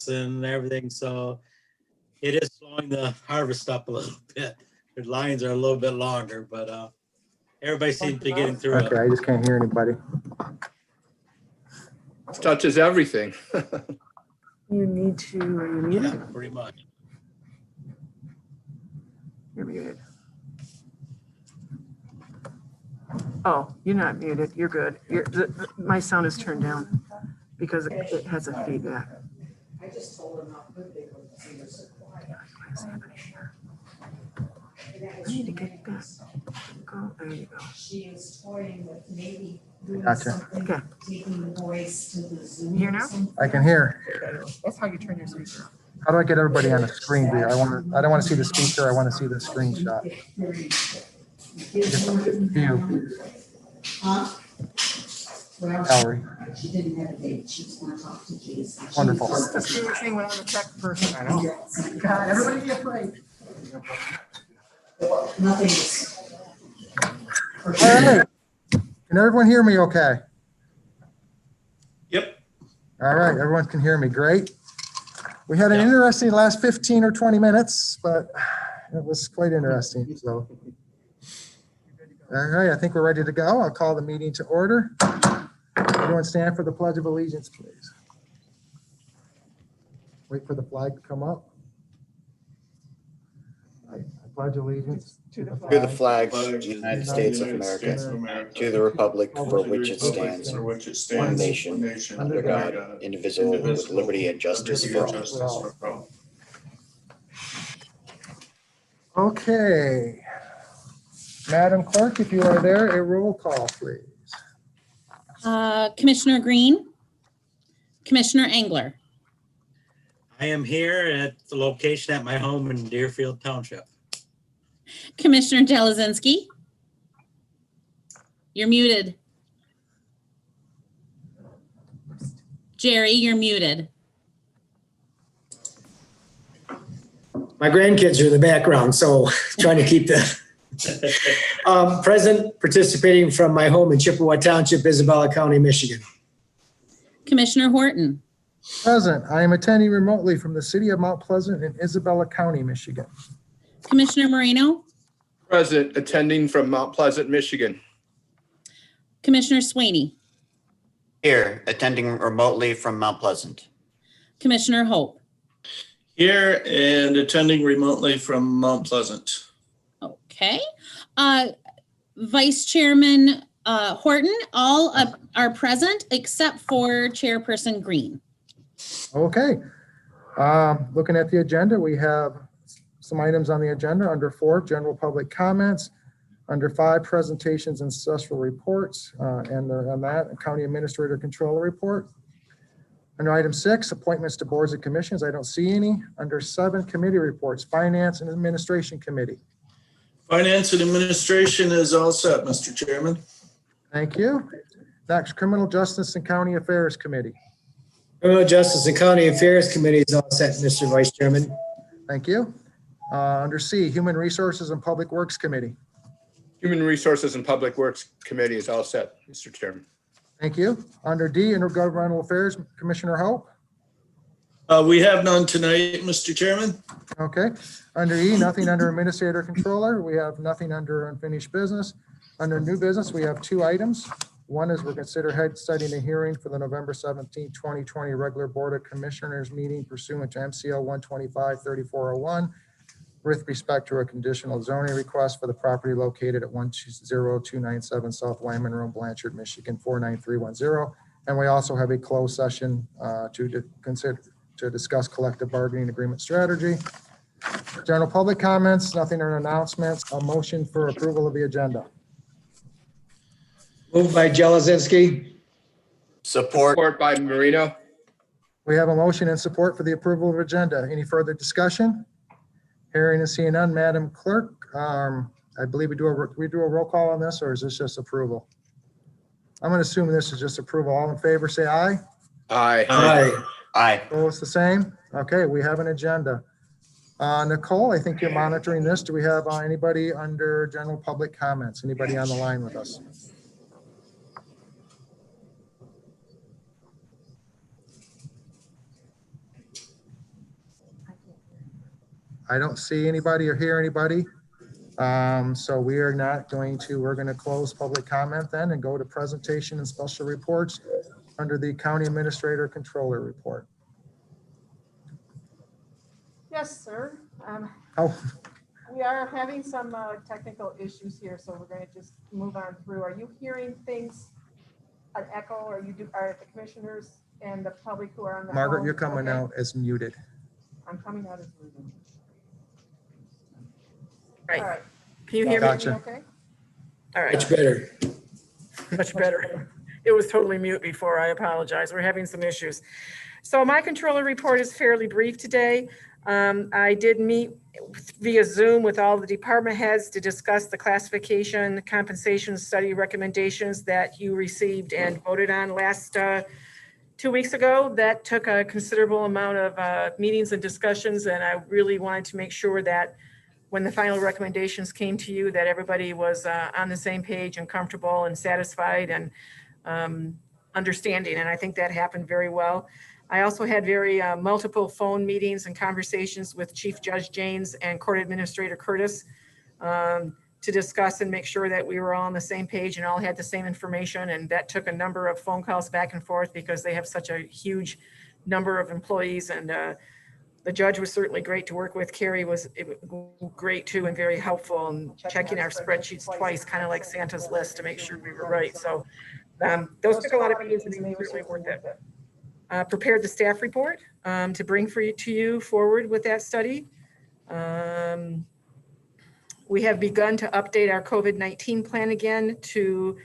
and everything, so it is slowing the harvest up a little bit. The lines are a little bit longer, but everybody seems to be getting through Okay, it. I just can't hear anybody. Touches everything. You need to, are you muted? Yeah, pretty much. You're muted. Oh, you're not muted. You're good. My sound is turned down because it has a feedback. I just told him how good they were. They were so quiet. What is happening here? And that I was need to really get back. nice. Go, there you go. She is toying with maybe doing Gotcha. something, Okay. taking the voice to the Zoom. Hear now? or something. I can hear. That's how you turn your speaker off. How do I get everybody on the screen here? I don't want to see the speaker. I want to see the screenshot. View, Huh? Well, Valerie. she didn't have a date. She was gonna talk to Jason. Wonderful. The screen thing went on the tech person. I know. God, everybody be afraid. Nothing is. All right. Can everyone hear me okay? Yep. All right, everyone can hear me. Great. We had an interesting last 15 or 20 minutes, but it was quite interesting. So, all right, I think we're ready to go. I'll call the meeting to order. Everyone stand for the Pledge of Allegiance, please. Wait for the flag to come up. I pledge allegiance To the To the flag. flag of the United States of America, to the republic for which it stands, one nation, under God, indivisible, with liberty and justice for all. Okay. Madam Clerk, if you are there, a roll call, please. Commissioner Green, Commissioner Engler, I am here at the location at my home in Deerfield Township. Commissioner Jelazinski. You're muted. Jerry, you're muted. My grandkids are in the background, so trying to keep the present, participating from my home in Chippewa Township, Isabella County, Michigan. Commissioner Horton, Present. I am attending remotely from the city of Mount Pleasant in Isabella County, Michigan. Commissioner Moreno, Present, attending from Mount Pleasant, Michigan. Commissioner Swaney, Here, attending remotely from Mount Pleasant. Commissioner Hope. Here and attending remotely from Mount Pleasant. Okay. Vice Chairman Horton, all are present except for Chairperson Green. Okay. Looking at the agenda, we have some items on the agenda. Under 4, general public comments. Under 5, presentations and special reports. And on that, a county administrator controller report. Under item 6, appointments to boards and commissions. I don't see any. Under 7, committee reports, finance and administration committee. Finance and Administration is all set, Mr. Chairman. Thank you. Next, criminal justice and county affairs committee. Criminal Justice and County Affairs Committee is all set, Mr. Vice Chairman. Thank you. Under C, human resources and public works committee. Human Resources and Public Works Committee is all set, Mr. Chairman. Thank you. Under D, intergovernmental affairs, Commissioner Hope. We have none tonight, Mr. Chairman. Okay. Under E, nothing under administrator controller. We have nothing under unfinished business. Under new business, we have 2 items. One is we're consider setting a hearing for the November 17, 2020 regular Board of Commissioners meeting pursuant to MCL 125-3401 with respect to a conditional zoning request for the property located at 10297 South Wyman Road, Blanchard, Michigan 49310. And we also have a closed session to discuss collective bargaining agreement strategy. General public comments, nothing or announcements. A motion for approval of the agenda. Moved by Jelazinski. Support. Support by Marino. We have a motion and support for the approval of agenda. Any further discussion? Hearing and seeing none, Madam Clerk, I believe we do a roll call on this, or is this just approval? I'm going to assume this is just approval. All in favor, say aye. Aye. Aye. Aye. Opposed, the same? Okay, we have an agenda. Nicole, I think you're monitoring this. Do we have anybody under general public comments? Anybody on the line with us? I don't see anybody or hear anybody. So we are not going to, we're going to close public comment then and go to presentation and special reports under the County Administrator Controller Report. Yes, sir. Oh, We are having some technical issues here, so we're going to just move on through. Are you hearing things, an echo, or are the commissioners and the public who are on the Margaret, phone you're coming okay? out as muted. I'm coming out as muted. Right. All right. Can you hear me? Gotcha. Okay. All right, Much better. much better. It was totally mute before. I apologize. We're having some issues. So my controller report is fairly brief today. I did meet via Zoom with all the department heads to discuss the classification, compensation study recommendations that you received and voted on last 2 weeks ago. That took a considerable amount of meetings and discussions, and I really wanted to make sure that when the final recommendations came to you, that everybody was on the same page and comfortable and satisfied and understanding. And I think that happened very well. I also had very multiple phone meetings and conversations with Chief Judge Janes and Court Administrator Curtis to discuss and make sure that we were all on the same page and all had the same information. And that took a number of phone calls back and forth because they have such a huge number of employees. And the judge was certainly great to work with. Carrie was great too and very helpful and checking our spreadsheets twice, kind of like Santa's list to make sure we were right. So those took a lot of meetings and they were certainly worth it. Prepared the staff report to bring to you forward with that study. We have begun to update our COVID-19 plan again to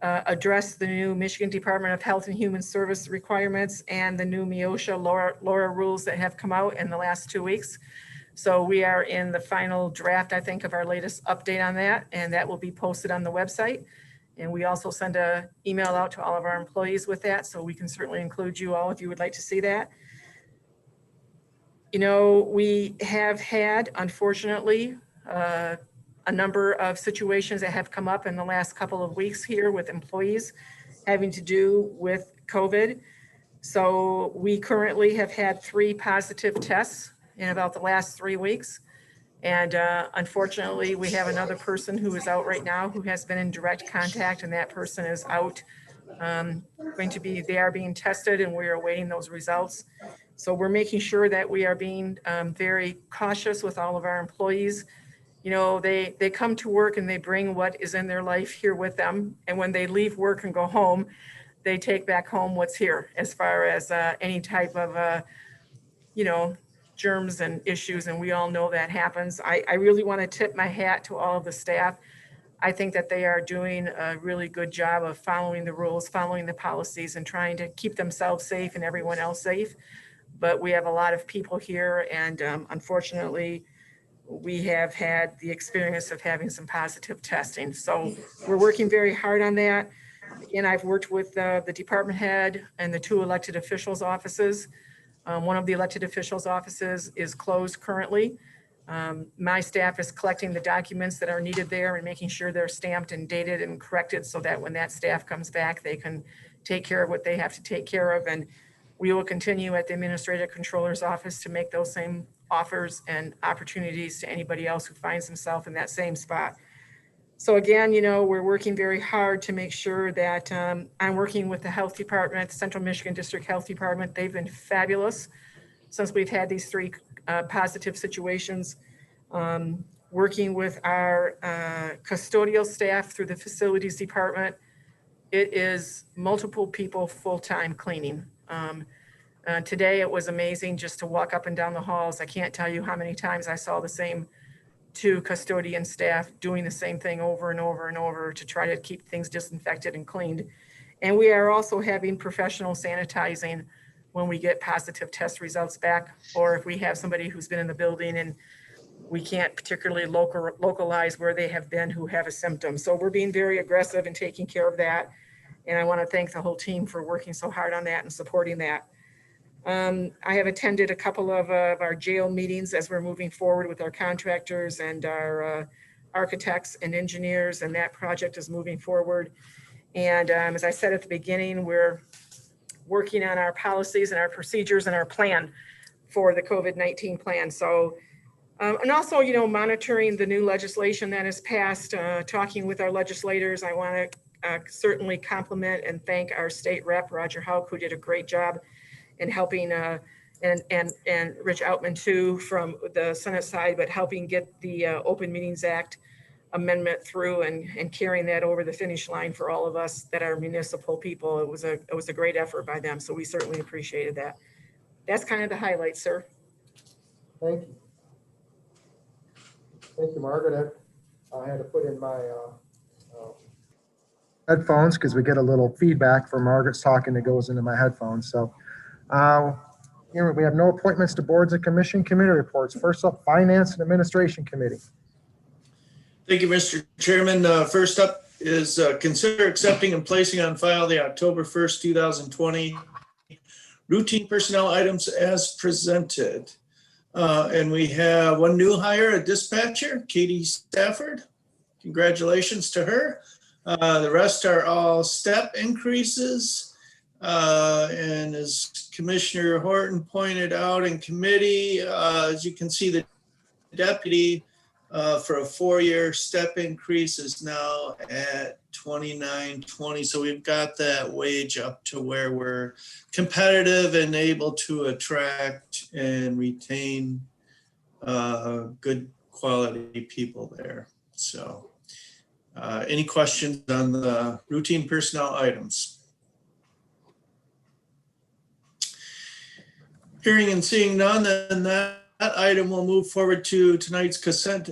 address the new Michigan Department of Health and Human Service requirements and the new MIOSHA LAURA rules that have come out in the last 2 weeks. So we are in the final draft, I think, of our latest update on that, and that will be posted on the website. And we also send an email out to all of our employees with that, so we can certainly include you all if you would like to see that. You know, we have had, unfortunately, a number of situations that have come up in the last couple of weeks here with employees having to do with COVID. So we currently have had 3 positive tests in about the last 3 weeks. And unfortunately, we have another person who is out right now who has been in direct contact, and that person is out. They are being tested and we are awaiting those results. So we're making sure that we are being very cautious with all of our employees. You know, they come to work and they bring what is in their life here with them. And when they leave work and go home, they take back home what's here as far as any type of, germs and issues. And we all know that happens. I really want to tip my hat to all of the staff. I think that they are doing a really good job of following the rules, following the policies, and trying to keep themselves safe and everyone else safe. But we have a lot of people here, and unfortunately, we have had the experience of having some positive testing. So we're working very hard on that. Again, I've worked with the department head and the 2 elected officials' offices. One of the elected officials' offices is closed currently. My staff is collecting the documents that are needed there and making sure they're stamped and dated and corrected so that when that staff comes back, they can take care of what they have to take care of. And we will continue at the administrative controller's office to make those same offers and opportunities to anybody else who finds himself in that same spot. So again, you know, we're working very hard to make sure that I'm working with the health department, the Central Michigan District Health Department. They've been fabulous since we've had these 3 positive situations. Working with our custodial staff through the facilities department. It is multiple people full-time cleaning. Today it was amazing just to walk up and down the halls. I can't tell you how many times I saw the same 2 custodian staff doing the same thing over and over and over to try to keep things disinfected and cleaned. And we are also having professional sanitizing when we get positive test results back, or if we have somebody who's been in the building and we can't particularly localize where they have been who have a symptom. So we're being very aggressive in taking care of that. And I want to thank the whole team for working so hard on that and supporting that. I have attended a couple of our jail meetings as we're moving forward with our contractors and our architects and engineers, and that project is moving forward. And as I said at the beginning, we're working on our policies and our procedures and our plan for the COVID-19 plan. So And also, monitoring the new legislation that is passed, talking with our legislators. I want to certainly compliment and thank our state rep, Roger Hauk, who did a great job in helping, and Rich Outman too, from the Senate side, but helping get the Open Meetings Act amendment through and carrying that over the finish line for all of us that are municipal people. It was a great effort by them. So we certainly appreciated that. That's kind of the highlights, sir. Thank you. Thank you, Margaret. I had to put in my headphones because we get a little feedback from Margaret's talking that goes into my headphones. So here we have no appointments to boards and commission committee reports. First up, Finance and Administration Committee. Thank you, Mr. Chairman. First up is consider accepting and placing on file the October 1st, 2020 routine personnel items as presented. And we have one new hire, a dispatcher, Katie Stafford. Congratulations to her. The rest are all step increases. And as Commissioner Horton pointed out in committee, as you can see, the deputy for a 4-year step increase is now at $29.20. So we've got that wage up to where we're competitive and able to attract and retain good quality people there. So any questions on the routine personnel items? Hearing and seeing none, then that item will move forward to tonight's consent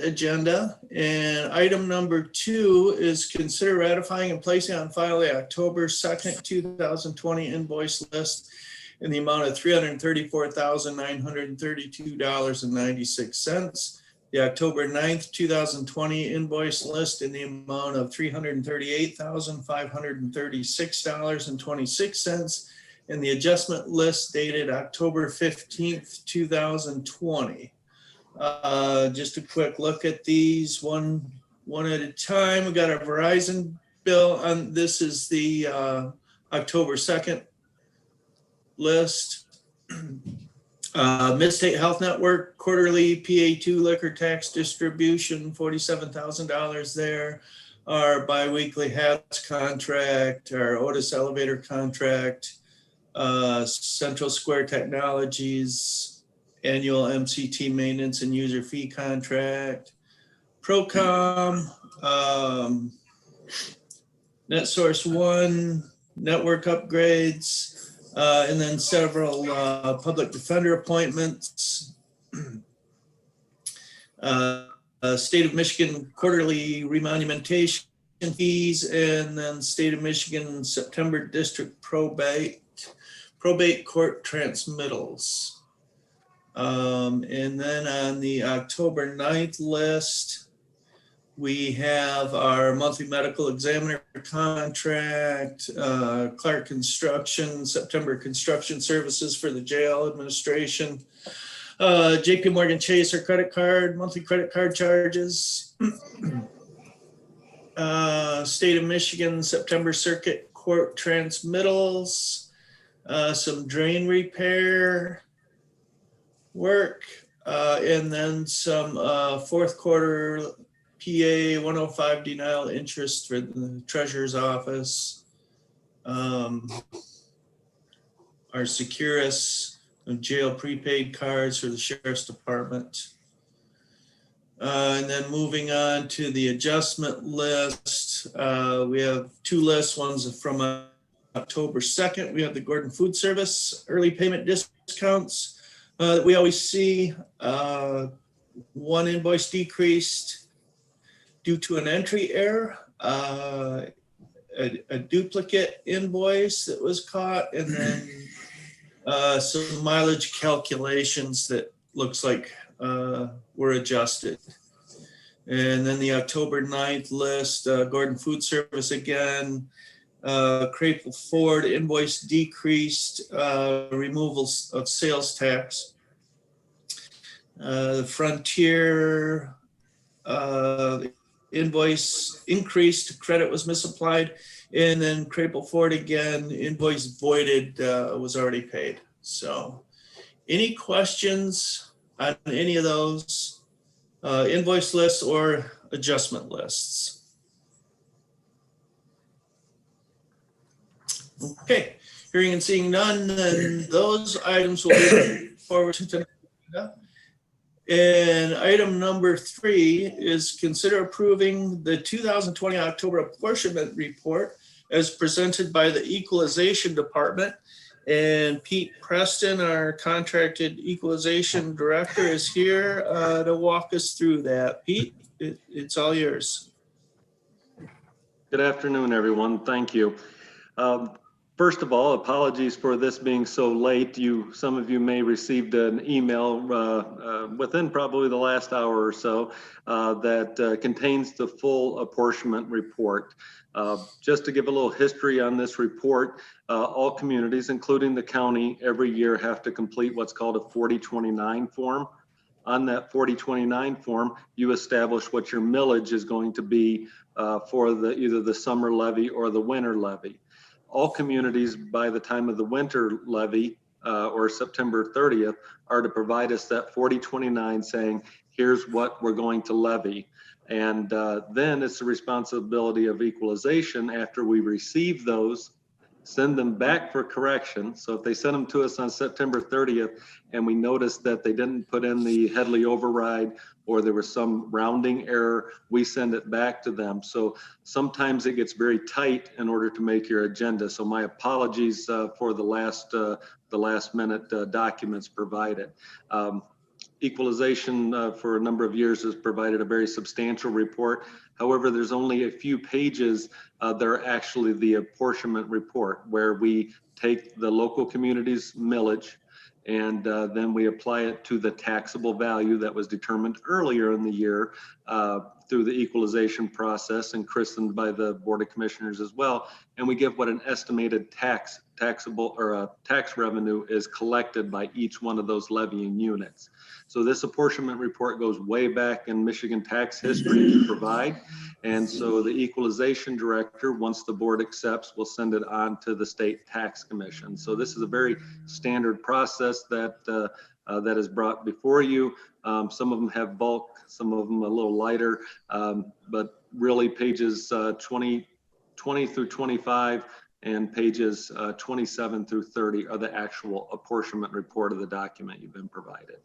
agenda. And item number 2 is consider ratifying and placing on file the October 2nd, 2020 invoice list in the amount of $334,932.96. The October 9th, 2020 invoice list in the amount of $338,536.26. And the adjustment list dated October 15th, 2020. Just a quick look at these one at a time. We got our Verizon bill on this is the October 2nd list. Mid-State Health Network quarterly PA2 liquor tax distribution, $47,000 there. Our biweekly HATS contract, our Otis elevator contract, Central Square Technologies, annual MCT maintenance and user fee contract, Procom, NetSource One, network upgrades, and then several public defender appointments. State of Michigan quarterly remonumentation fees, and then State of Michigan September District probate court transmittals. And then on the October 9th list, we have our monthly medical examiner contract, Clark Construction, September construction services for the jail administration, JP Morgan Chase, our credit card, monthly credit card charges, State of Michigan September Circuit Court transmittals, some drain repair work, and then some fourth quarter PA 105 denial interest for the treasurer's office, our Securus jail prepaid cards for the sheriff's department. And then moving on to the adjustment list, we have 2 lists. One's from October 2nd. We have the Gordon Food Service early payment discounts that we always see. One invoice decreased due to an entry error, a duplicate invoice that was caught, and then some mileage calculations that looks like were adjusted. And then the October 9th list, Gordon Food Service again, Crapple Ford invoice decreased, removals of sales tax. The Frontier invoice increased, credit was misapplied, and then Crapple Ford again, invoice voided, was already paid. So any questions on any of those invoice lists or adjustment lists? Okay, hearing and seeing none, then those items will be forward to tonight's agenda. And item number 3 is consider approving the 2020 October apportionment report as presented by the Equalization Department. And Pete Preston, our contracted equalization director, is here to walk us through that. Pete, it's all yours. Good afternoon, everyone. Thank you. First of all, apologies for this being so late. Some of you may received an email within probably the last hour or so that contains the full apportionment report. Just to give a little history on this report, all communities, including the county, every year have to complete what's called a 4029 form. On that 4029 form, you establish what your millage is going to be for either the summer levy or the winter levy. All communities by the time of the winter levy or September 30th are to provide us that 4029 saying, here's what we're going to levy. And then it's the responsibility of equalization after we receive those, send them back for correction. So if they send them to us on September 30th and we notice that they didn't put in the Headley override or there was some rounding error, we send it back to them. So sometimes it gets very tight in order to make your agenda. So my apologies for the last minute documents provided. Equalization for a number of years has provided a very substantial report. However, there's only a few pages that are actually the apportionment report where we take the local community's millage and then we apply it to the taxable value that was determined earlier in the year through the equalization process and christened by the Board of Commissioners as well. And we give what an estimated taxable or tax revenue is collected by each one of those levying units. So this apportionment report goes way back in Michigan tax history to provide. And so the equalization director, once the board accepts, will send it on to the state tax commission. So this is a very standard process that that is brought before you. Some of them have bulk, some of them a little lighter, but really pages 20 through 25 and pages 27 through 30 are the actual apportionment report of the document you've been provided.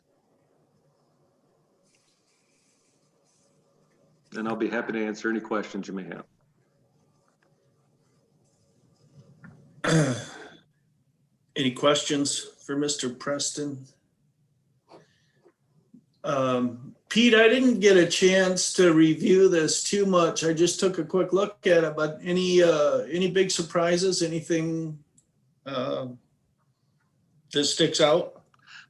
And I'll be happy to answer any questions you may have. Any questions for Mr. Preston? Pete, I didn't get a chance to review this too much. I just took a quick look at it, but any big surprises, anything that sticks out?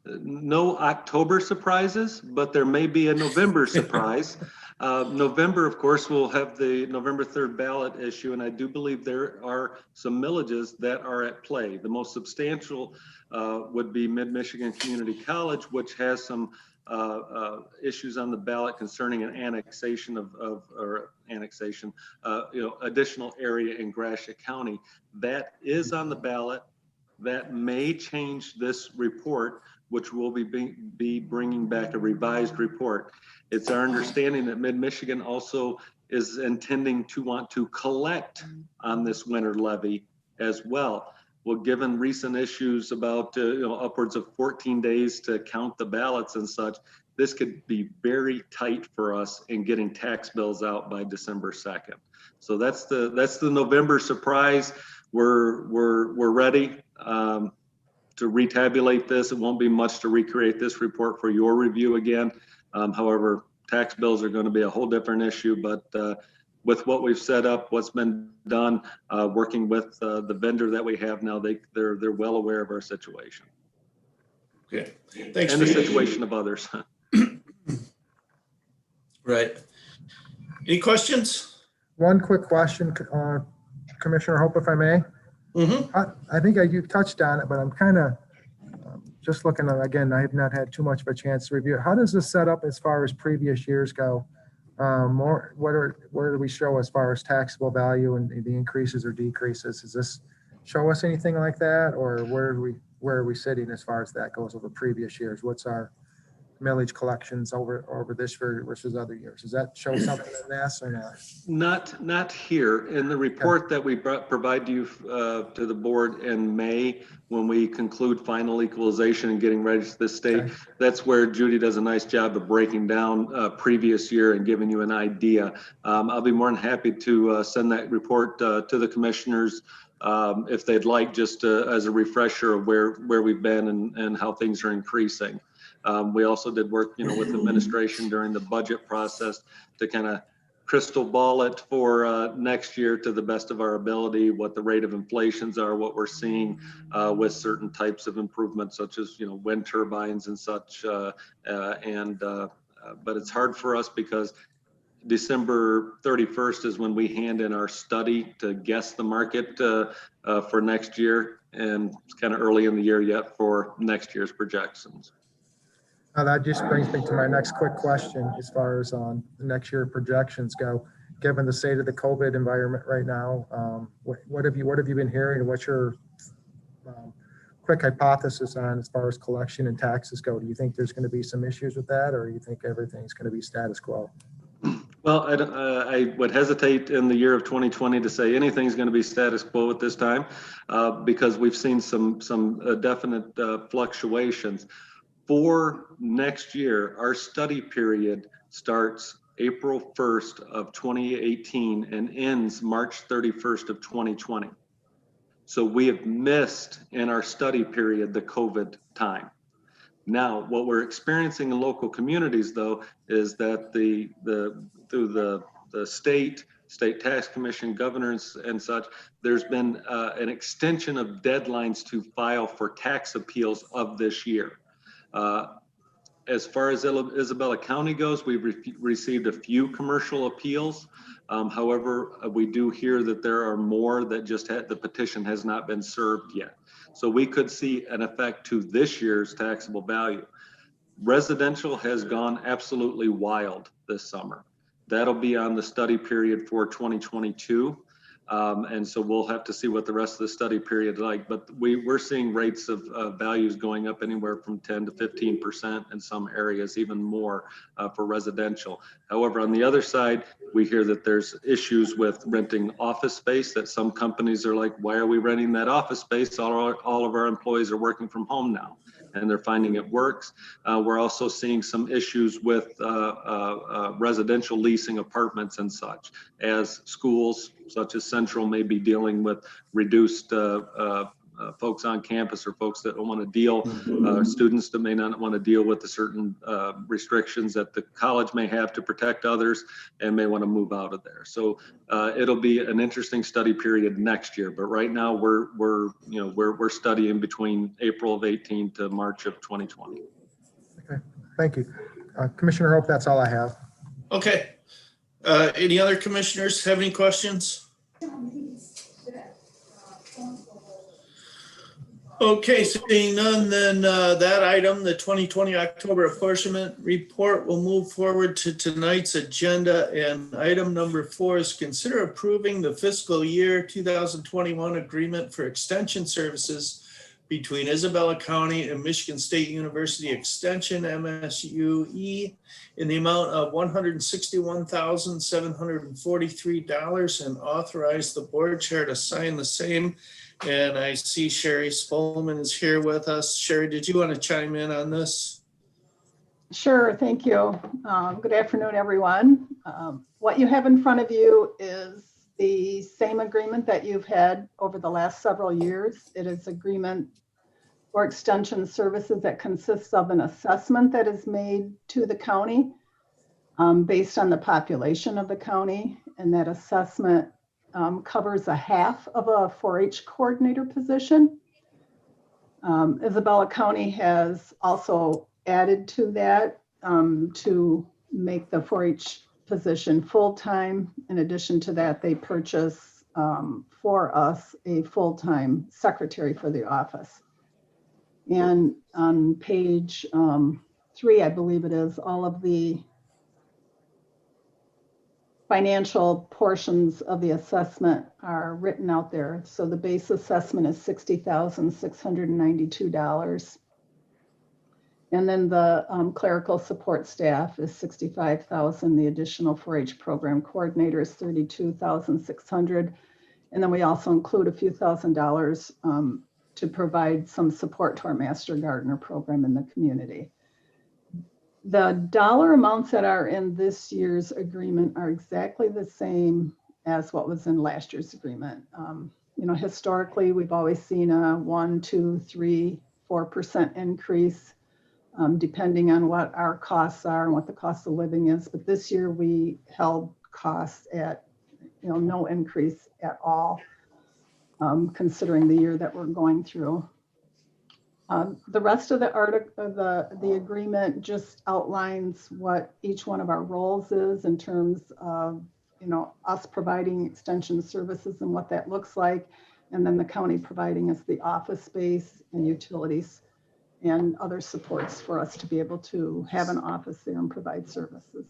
No October surprises, but there may be a November surprise. November, of course, we'll have the November 3rd ballot issue, and I do believe there are some millages that are at play. The most substantial would be Mid-Michigan Community College, which has some issues on the ballot concerning an annexation additional area in Gratiot County. That is on the ballot. That may change this report, which will be bringing back a revised report. It's our understanding that Mid-Michigan also is intending to want to collect on this winter levy as well. Well, given recent issues about upwards of 14 days to count the ballots and such, this could be very tight for us in getting tax bills out by December 2nd. So that's the November surprise. We're ready to retabulate this. It won't be much to recreate this report for your review again. However, tax bills are going to be a whole different issue, but with what we've set up, what's been done, working with the vendor that we have now, they're well aware of our situation. Okay, thanks. And the situation of others. Right. Any questions? One quick question, Commissioner Hope, if I may. I think you touched on it, but I'm kind of just looking at, again, I have not had too much of a chance to review it. How does this set up as far as previous years go? Where do we show as far as taxable value and the increases or decreases? Does this show us anything like that, or where are we sitting as far as that goes over previous years? What's our millage collections over this year versus other years. Does that show something in this or not? Not here. In the report that we provide to you to the board in May, when we conclude final equalization and getting ready for this state, Okay. that's where Judy does a nice job of breaking down previous year and giving you an idea. I'll be more than happy to send that report to the commissioners if they'd like, just as a refresher of where we've been and how things are increasing. We also did work, with administration during the budget process to kind of crystal ball it for next year to the best of our ability, what the rate of inflations are, what we're seeing with certain types of improvements, such as, wind turbines and such. But it's hard for us because December 31st is when we hand in our study to guess the market for next year. And it's kind of early in the year yet for next year's projections. That just brings me to my next quick question as far as the next year projections go. Given the state of the COVID environment right now, what have you been hearing? What's your quick hypothesis on as far as collection and taxes go? Do you think there's going to be some issues with that, or you think everything's going to be status quo? Well, I would hesitate in the year of 2020 to say anything's going to be status quo at this time because we've seen some definite fluctuations. For next year, our study period starts April 1st of 2018 and ends March 31st of 2020. So we have missed in our study period the COVID time. Now, what we're experiencing in local communities, though, is that through the state tax commission, governors and such, there's been an extension of deadlines to file for tax appeals of this year. As far as Isabella County goes, we've received a few commercial appeals. However, we do hear that there are more that just the petition has not been served yet. So we could see an effect to this year's taxable value. Residential has gone absolutely wild this summer. That'll be on the study period for 2022. And so we'll have to see what the rest of the study period is like, but we're seeing rates of values going up anywhere from 10 to 15% in some areas, even more for residential. However, on the other side, we hear that there's issues with renting office space, that some companies are like, why are we renting that office space? All of our employees are working from home now, and they're finding it works. We're also seeing some issues with residential leasing apartments and such, as schools such as Central may be dealing with reduced folks on campus, or folks that don't want to deal, students that may not want to deal with the certain restrictions that the college may have to protect others and may want to move out of there. So it'll be an interesting study period next year. But right now we're studying between April of 18 to March of 2020. Okay, thank you. Commissioner Hope, that's all I have. Okay. Any other commissioners have any questions? Okay, seeing none, then that item, the 2020 October apportionment report, will move forward to tonight's agenda. And item number 4 is consider approving the fiscal year 2021 agreement for extension services between Isabella County and Michigan State University Extension, MSUE, in the amount of $161,743, and authorize the board chair to sign the same. And I see Sherry Spolman is here with us. Sherry, did you want to chime in on this? Sure, thank you. Good afternoon, everyone. What you have in front of you is the same agreement that you've had over the last several years. It is agreement for extension services that consists of an assessment that is made to the county based on the population of the county, and that assessment covers a half of a 4-H coordinator position. Isabella County has also added to that to make the 4-H position full-time. In addition to that, they purchase for us a full-time secretary for the office. And on page 3, I believe it is, all of the financial portions of the assessment are written out there. So the base assessment is $60,692. And then the clerical support staff is 65,000. The additional 4-H program coordinator is 32,600. And then we also include a few $1,000s to provide some support to our Master Gardener program in the community. The dollar amounts that are in this year's agreement are exactly the same as what was in last year's agreement. You know, historically, we've always seen a 1, 2, 3, 4% increase, depending on what our costs are and what the cost of living is. But this year we held costs at, you know, no increase at all, considering the year that we're going through. The rest of the article, the agreement just outlines what each one of our roles is in terms of, you know, us providing extension services and what that looks like, and then the county providing us the office space and utilities and other supports for us to be able to have an office there and provide services.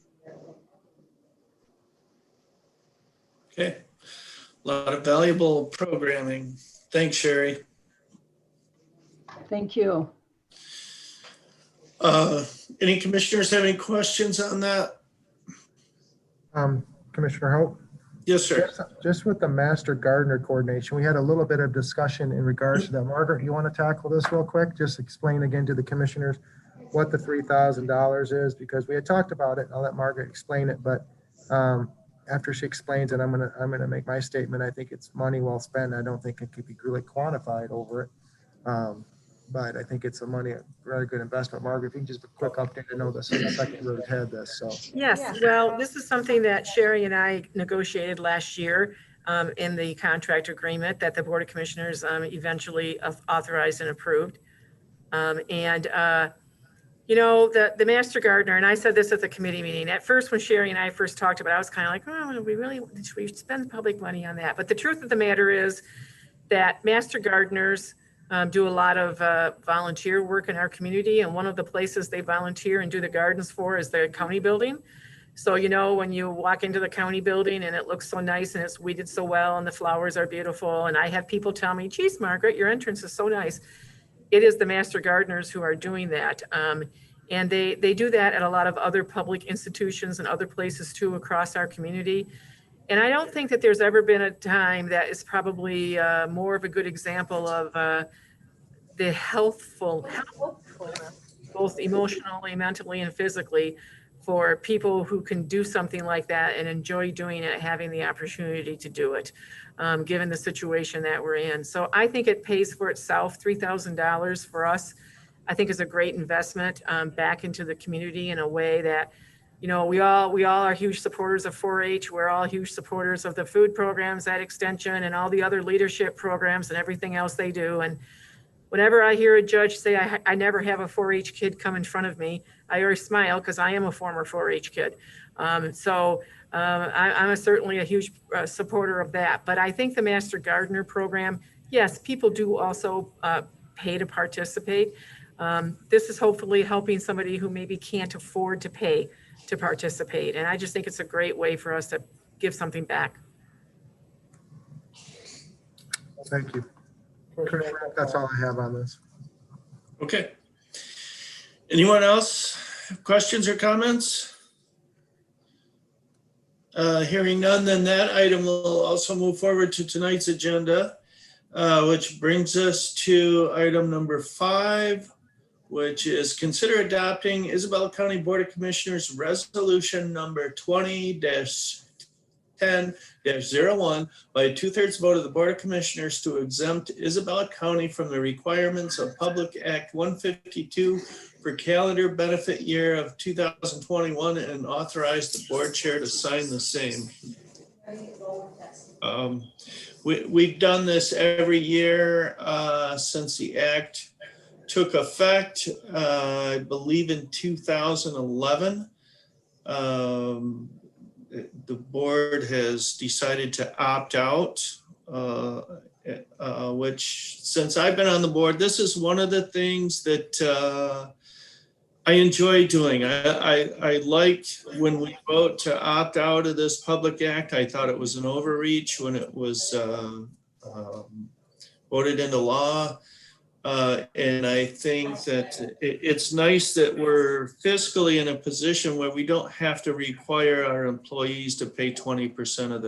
Okay, a lot of valuable programming. Thanks, Sherry. Thank you. Any commissioners have any questions on that? Commissioner Hope? Yes, sir. Just with the Master Gardener coordination, we had a little bit of discussion in regards to that. Margaret, you want to tackle this real quick? Just explain again to the commissioners what the $3,000 is, because we had talked about it. I'll let Margaret explain it, but after she explains it, I'm gonna make my statement. I think it's money well spent. I don't think it could be really quantified over it. But I think it's a very good investment. Margaret, if you can just a quick update. I know this is the second year we've had this, so. Yes, well, this is something that Sherry and I negotiated last year in the contract agreement that the Board of Commissioners eventually authorized and approved. You know, the Master Gardener, and I said this at the committee meeting, at first when Sherry and I first talked about it, I was kind of like, oh, should we spend public money on that? But the truth of the matter is that Master Gardeners do a lot of volunteer work in our community. And one of the places they volunteer and do the gardens for is the county building. So, you know, when you walk into the county building and it looks so nice and it's weeded so well and the flowers are beautiful. And I have people tell me, geez, Margaret, your entrance is so nice. It is the Master Gardeners who are doing that. And they do that at a lot of other public institutions and other places too across our community. And I don't think that there's ever been a time that is probably more of a good example of the healthfulness, both emotionally, mentally, and physically, for people who can do something like that and enjoy doing it, having the opportunity to do it, given the situation that we're in. So I think it pays for itself. $3,000 for us, I think, is a great investment back into the community in a way that, you know, we all are huge supporters of 4-H. We're all huge supporters of the food programs at Extension and all the other leadership programs and everything else they do. And whenever I hear a judge say, I never have a 4-H kid come in front of me, I always smile because I am a former 4-H kid. I'm certainly a huge supporter of that. But I think the Master Gardener program, yes, people do also pay to participate. This is hopefully helping somebody who maybe can't afford to pay to participate. And I just think it's a great way for us to give something back. Thank you. That's all I have on this. Okay. Anyone else have questions or comments? Hearing none, then that item will also move forward to tonight's agenda, which brings us to item number 5, which is consider adopting Isabella County Board of Commissioners Resolution number 20-10-01 by a 2/3 vote of the Board of Commissioners to exempt Isabella County from the requirements of Public Act 152 for calendar benefit year of 2021 and authorize the board chair to sign the same. We've done this every year since the act took effect, I believe in 2011. The board has decided to opt out, which since I've been on the board, this is one of the things that I enjoy doing. I liked when we vote to opt out of this public act. I thought it was an overreach when it was voted into law. And I think that it's nice that we're fiscally in a position where we don't have to require our employees to pay 20% of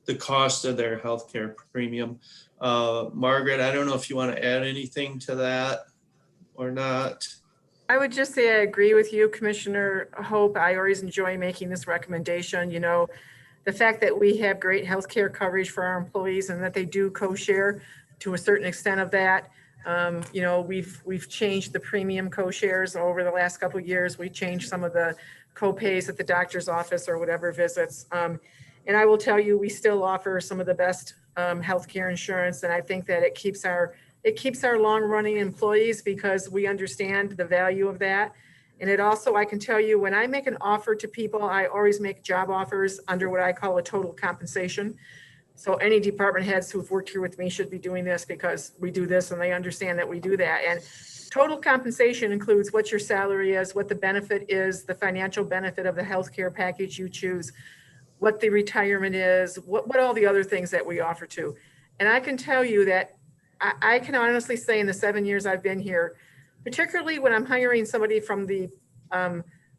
the cost of their healthcare premium. Margaret, I don't know if you want to add anything to that or not. I would just say I agree with you, Commissioner Hope. I always enjoy making this recommendation. You know, the fact that we have great healthcare coverage for our employees and that they do co-share to a certain extent of that. You know, we've changed the premium co-shares over the last couple of years. We changed some of the co-pays at the doctor's office or whatever visits. And I will tell you, we still offer some of the best healthcare insurance, and I think that it keeps our long-running employees because we understand the value of that. And it also, I can tell you, when I make an offer to people, I always make job offers under what I call a total compensation. So any department heads who've worked here with me should be doing this because we do this and they understand that we do that. And total compensation includes what your salary is, what the benefit is, the financial benefit of the healthcare package you choose, what the retirement is, what all the other things that we offer to. And I can tell you that I can honestly say in the 7 years I've been here, particularly when I'm hiring somebody from the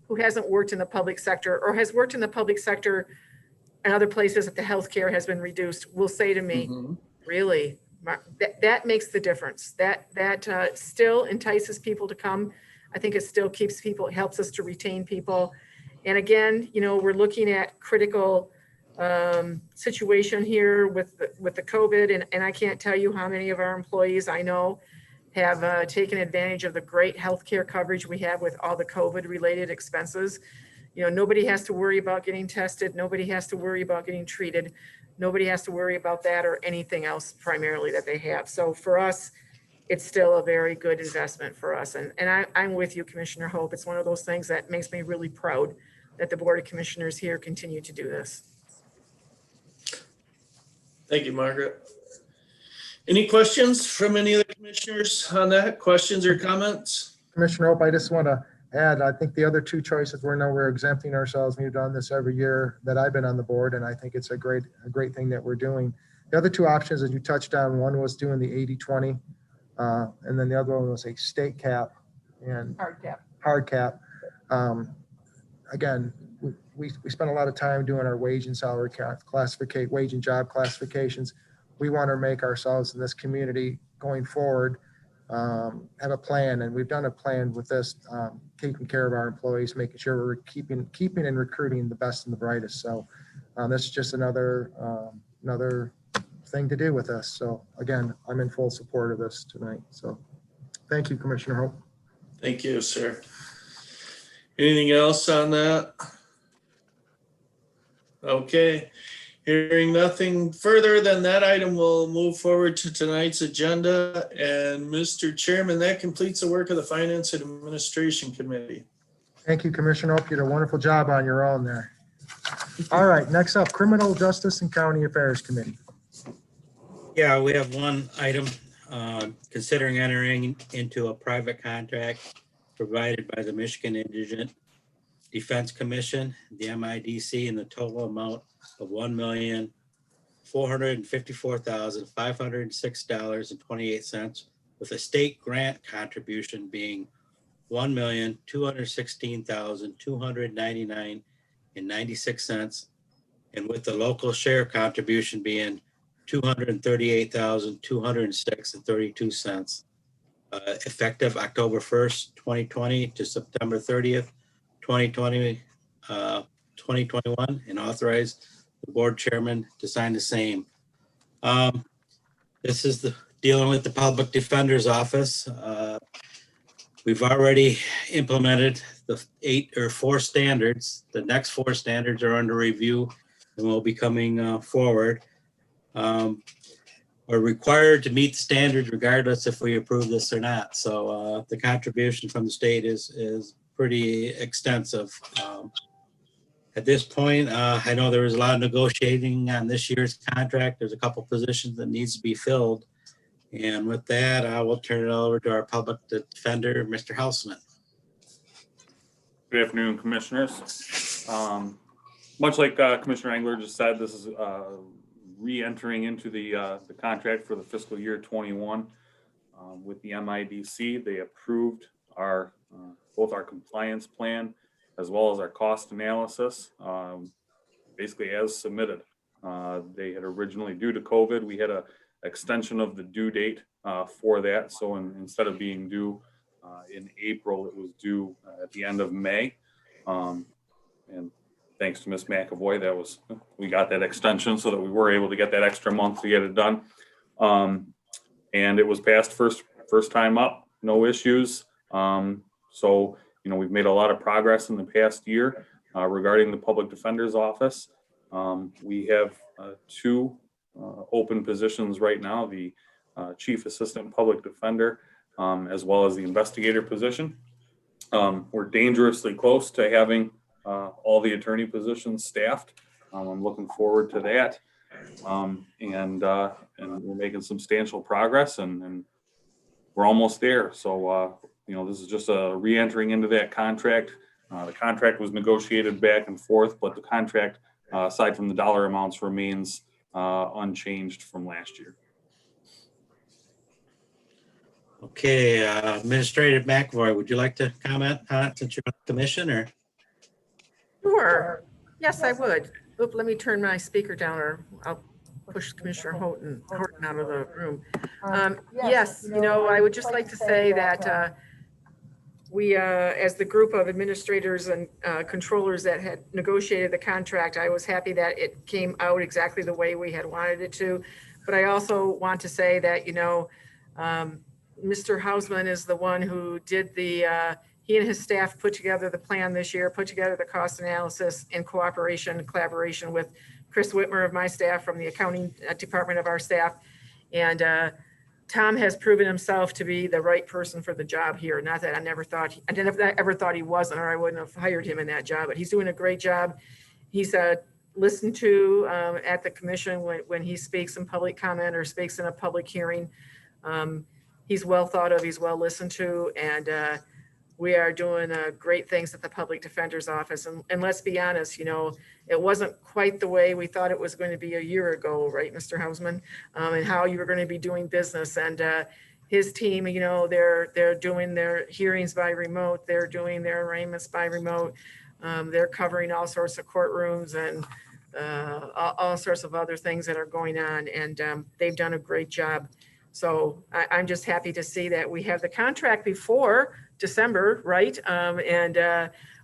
who hasn't worked in the public sector or has worked in the public sector and other places that the healthcare has been reduced, will say to me, really, that makes the difference. That still entices people to come. I think it still keeps people, it helps us to retain people. And again, you know, we're looking at critical situation here with the COVID, and I can't tell you how many of our employees I know have taken advantage of the great healthcare coverage we have with all the COVID related expenses. You know, nobody has to worry about getting tested. Nobody has to worry about getting treated. Nobody has to worry about that or anything else primarily that they have. So for us, it's still a very good investment for us. And I'm with you, Commissioner Hope. It's one of those things that makes me really proud that the Board of Commissioners here continue to do this. Thank you, Margaret. Any questions from any of the commissioners on that? Questions or comments? Commissioner Hope, I just want to add, I think the other two choices, we're exempting ourselves. We've done this every year that I've been on the board, and I think it's a great thing that we're doing. The other two options that you touched on, one was doing the 80-20, and then the other one was a state cap and hard cap. Again, we spend a lot of time doing our wage and salary wage and job classifications. We want to make ourselves in this community going forward have a plan, and we've done a plan with this, taking care of our employees, making sure we're keeping and recruiting the best and the brightest. So that's just another thing to do with us. So again, I'm in full support of this tonight. So thank you, Commissioner Hope. Thank you, sir. Anything else on that? Okay. Hearing nothing further than that item, we'll move forward to tonight's agenda. And Mr. Chairman, that completes the work of the Finance and Administration Committee. Thank you, Commissioner Hope. You did a wonderful job on your own there. All right, next up, Criminal Justice and County Affairs Committee. Yeah, we have one item, considering entering into a private contract provided by the Michigan Indigent Defense Commission, the MIDC, in the total amount of $1,454,506.28, with a state grant contribution being $1,216,299.96, and with the local share contribution being $238,206.32, effective October 1st, 2020 to September 30th, 2021, and authorize the board chairman to sign the same. This is dealing with the public defender's office. We've already implemented the 4 standards. The next 4 standards are under review and will be coming forward. We're required to meet the standards regardless if we approve this or not. So the contribution from the state is pretty extensive. At this point, I know there was a lot of negotiating on this year's contract. There's a couple positions that needs to be filled. And with that, I will turn it over to our public defender, Mr. Houseman. Good afternoon, commissioners. Much like Commissioner Engler just said, this is re-entering into the contract for the fiscal year 21. with the MIDC. They approved our both our compliance plan as well as our cost analysis, basically as submitted. They had originally, due to COVID, we had a extension of the due date for that. So instead of being due in April, it was due at the end of May. And thanks to Ms. McAvoy, we got that extension so that we were able to get that extra month to get it done. And it was passed first time up, no issues. So, we've made a lot of progress in the past year regarding the Public Defender's Office. We have 2 open positions right now, the Chief Assistant Public Defender, as well as the investigator position. We're dangerously close to having all the attorney positions staffed. I'm looking forward to that. And we're making substantial progress and we're almost there. So, this is just a re-entering into that contract. The contract was negotiated back and forth, but the contract, aside from the dollar amounts, remains unchanged from last year. Okay, Administrator McAvoy, would you like to comment on it since you're on the commission, or? Sure. Yes, I would. Oop, let me turn my speaker down, or I'll push Commissioner Horton out of the room. Yes, I would just like to say that we, as the group of administrators and controllers that had negotiated the contract, I was happy that it came out exactly the way we had wanted it to. But I also want to say that, Mr. Hausman is the one who did he and his staff put together the plan this year, put together the cost analysis in collaboration with Chris Whitmer of my staff from the accounting department of our staff. And Tom has proven himself to be the right person for the job here. Not that I ever thought he wasn't, or I wouldn't have hired him in that job, but he's doing a great job. He's listened to at the commission when he speaks in public comment or speaks in a public hearing. He's well thought of, he's well listened to, and we are doing great things at the Public Defender's Office. And let's be honest, it wasn't quite the way we thought it was going to be a year ago, right, Mr. Hausman, and how you were going to be doing business. And his team, they're doing their hearings by remote, they're doing their arraignments by remote, they're covering all sorts of courtrooms and all sorts of other things that are going on, and they've done a great job. So I'm just happy to see that we have the contract before December, right? And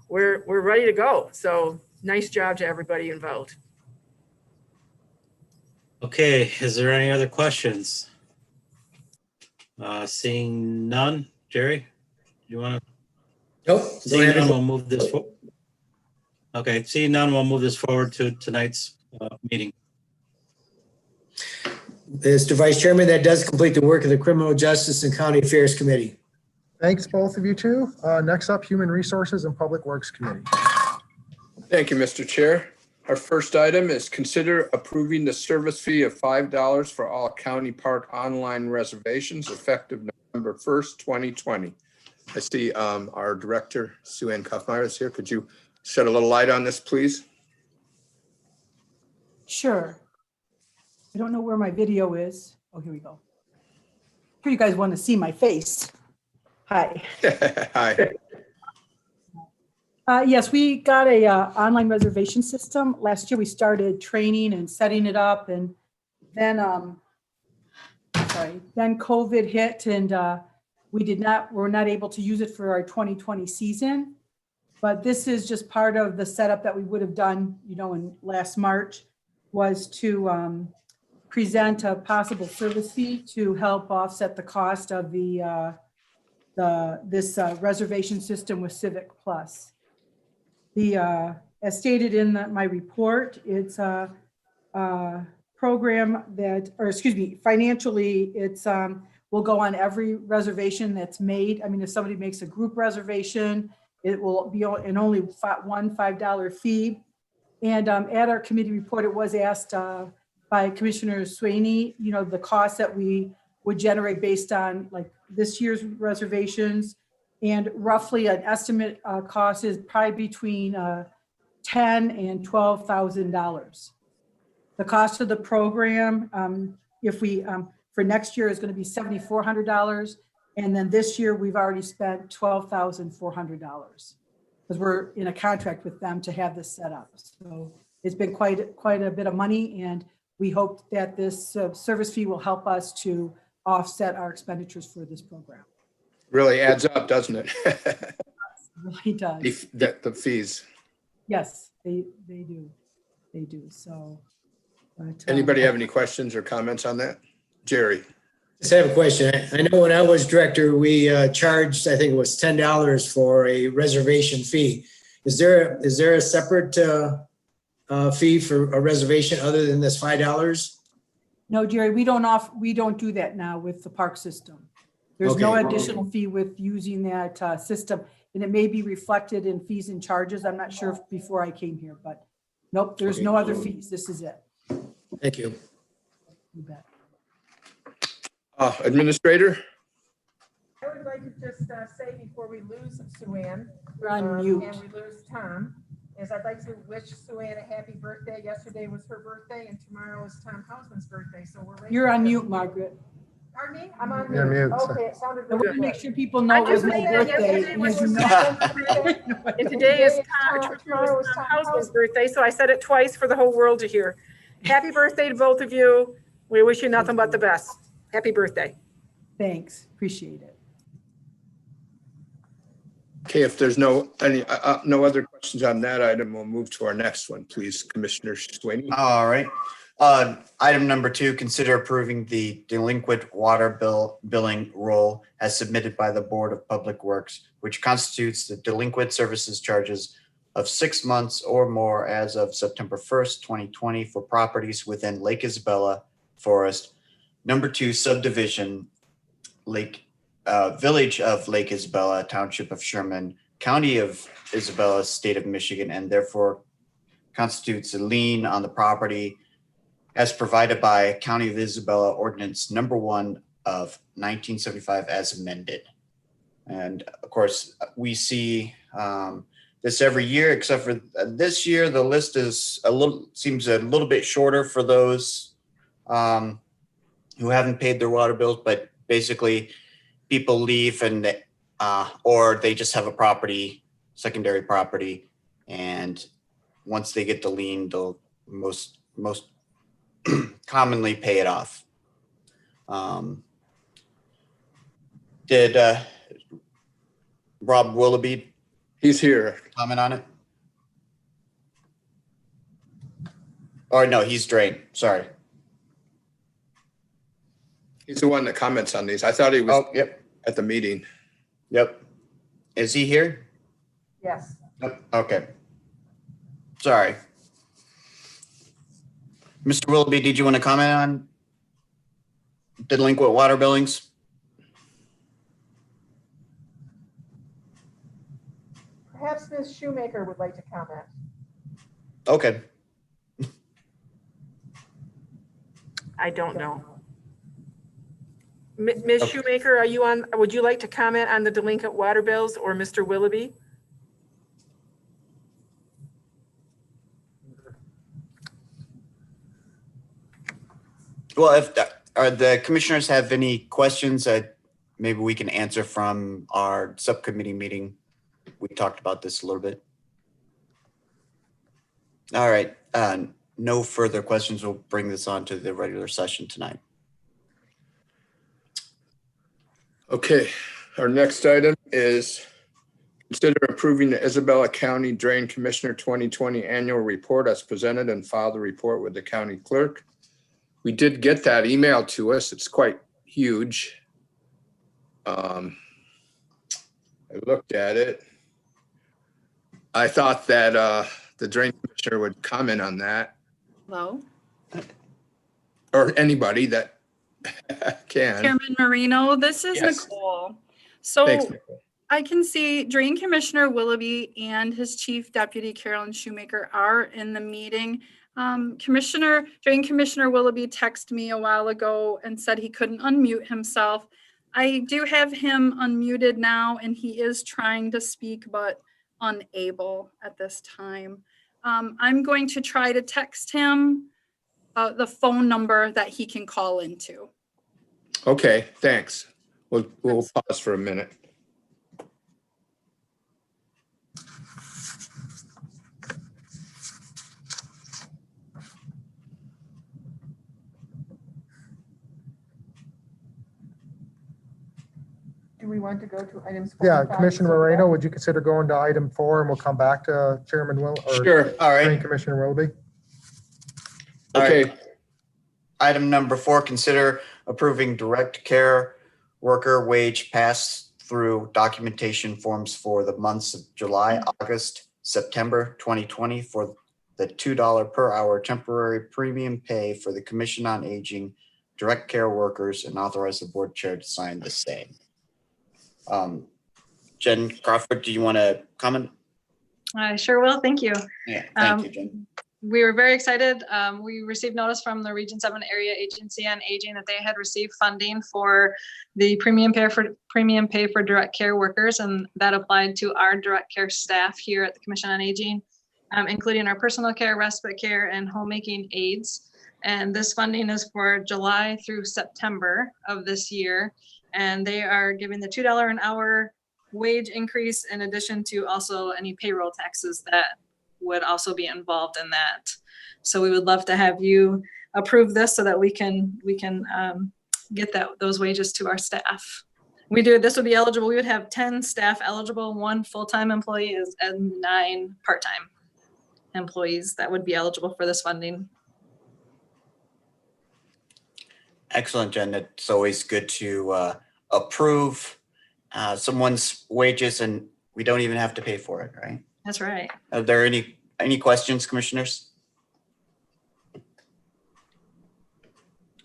we're ready to go. So nice job to everybody involved. Okay, is there any other questions? Seeing none, Jerry, you want to? Nope. Seeing none, we'll move this. Okay, seeing none, we'll move this forward to tonight's meeting. Mr. Vice Chairman, that does complete the work of the Criminal Justice and County Affairs Committee. Thanks, both of you too. Next up, Human Resources and Public Works Committee. Thank you, Mr. Chair. Our first item is consider approving the service fee of $5 for all county park online reservations effective November 1st, 2020. I see our director, Sue Ann Kuffmeyer, is here. Could you shed a little light on this, please? Sure. I don't know where my video is. Oh, here we go. Here you guys want to see my face. Hi. Hi. Yes, we got a online reservation system. Last year we started training and setting it up, and then then COVID hit, and we're not able to use it for our 2020 season. But this is just part of the setup that we would have done, in last March, was to present a possible service fee to help offset the cost of this reservation system with Civic Plus. As stated in my report, it's a program financially, it's will go on every reservation that's made. I mean, if somebody makes a group reservation, it will be in only one $5 fee. And at our committee report, it was asked by Commissioner Sweeney, the cost that we would generate based on like this year's reservations, and roughly an estimate cost is probably between $10,000 and $12,000. The cost of the program, if we For next year is going to be $7,400. And then this year, we've already spent $12,400 because we're in a contract with them to have this set up. So it's been quite a bit of money, and we hope that this service fee will help us to offset our expenditures for this program. Really adds up, doesn't it? It really does. The fees. Yes, they do. They do. So. But, Anybody have any questions or comments on that? Jerry? Just have a question. I know when I was director, we charged, I think it was $10 for a reservation fee. Is there a separate fee for a reservation other than this $5? No, Jerry, we don't do that now with the park system. There's no Okay. additional fee with using that system, and it may be reflected in fees and charges. I'm not sure if before I came here, but nope, there's no other fees. This is it. Thank you. You bet. Administrator? I would like to just say before we lose Sue-Ann. You're on mute. And we lose Tom, is I'd like to wish Sue-Ann a happy birthday. Yesterday was her birthday and tomorrow is Tom Hausman's birthday, so we're ready. You're on mute, Margaret. Pardon me? I'm on You're mute. mute. Okay, it sounded I want really to make good. sure people know it was my birthday. And as you know- And today is Tom Hausman's birthday, so I said it twice for the whole world to hear. Happy birthday to both of you. We wish you nothing but the best. Happy birthday. Thanks, appreciate it. Okay, if there's no other questions on that item, we'll move to our next one, please, Commissioner Sweeney. All right. Item number 2, consider approving the delinquent water billing roll as submitted by the Board of Public Works, which constitutes the delinquent services charges of 6 months or more as of September 1st, 2020 for properties within Lake Isabella Forest, number 2 subdivision, Village of Lake Isabella, Township of Sherman, County of Isabella, State of Michigan, and therefore constitutes a lien on the property as provided by County of Isabella Ordinance number 1 of 1975 as amended. And of course, we see this every year, except for this year, the list seems a little bit shorter for those who haven't paid their water bills, but basically people leave and or they just have a property, secondary property, and once they get the lien, they'll most commonly pay it off. Did Rob Willoughby? He's here. Comment on it? Or no, he's Drain. Sorry. He's the one that comments on these. I thought he was yep. At the meeting. Yep. Is he here? Yes. Yep. Okay. Sorry. Mr. Willoughby, did you want to comment on delinquent water billings? Perhaps Ms. Shoemaker would like to comment. Okay. I don't know. Ms. Shoemaker, are you on? Would you like to comment on the delinquent water bills, or Mr. Willoughby? Well, if the commissioners have any questions that maybe we can answer from our subcommittee meeting. We talked about this a little bit. All right. No further questions. We'll bring this on to the regular session tonight. Okay, our next item is consider approving the Isabella County Drain Commissioner 2020 annual report as presented and file the report with the county clerk. We did get that email to us. It's quite huge. I looked at it. I thought that the drain commissioner would comment on that, Hello, or anybody that can. Chairman Marino, this is Yes. Nicole. So Thanks, Nicole. I can see Drain Commissioner Willoughby and his Chief Deputy Carolyn Shoemaker are in the meeting. Drain Commissioner Willoughby texted me a while ago and said he couldn't unmute himself. I do have him unmuted now and he is trying to speak but unable at this time. I'm going to try to text him the phone number that he can call into. Okay, thanks. We'll pause for a minute. Do we want to go to items? Yeah, 45? Commissioner So Moreno, that- would you consider going to item 4 and we'll come back to Chairman Will or Sure. All right. Drain Commissioner Willoughby? All right. Okay, Item number 4, consider approving direct care worker wage pass-through documentation forms for the months of July, August, September 2020 for the $2 per hour temporary premium pay for the Commission on Aging direct care workers and authorize the board chair to sign the same. Jen Crawford, do you want to comment? I sure will. Thank you. Yeah, thank you, Jen. We were very excited. We received notice from the Region 7 Area Agency on Aging that they had received funding for the premium pay for direct care workers, and that applied to our direct care staff here at the Commission on Aging, including our personal care, respite care, and homemaking aides. And this funding is for July through September of this year, and they are giving the $2 an hour wage increase in addition to also any payroll taxes that would also be involved in that. So we would love to have you approve this so that we can get those wages to our staff. This would be eligible. We would have 10 staff eligible, 1 full-time employee and 9 part-time employees that would be eligible for this funding. Excellent, Jen. It's always good to approve someone's wages and we don't even have to pay for it, right? That's right. Are there any questions, commissioners?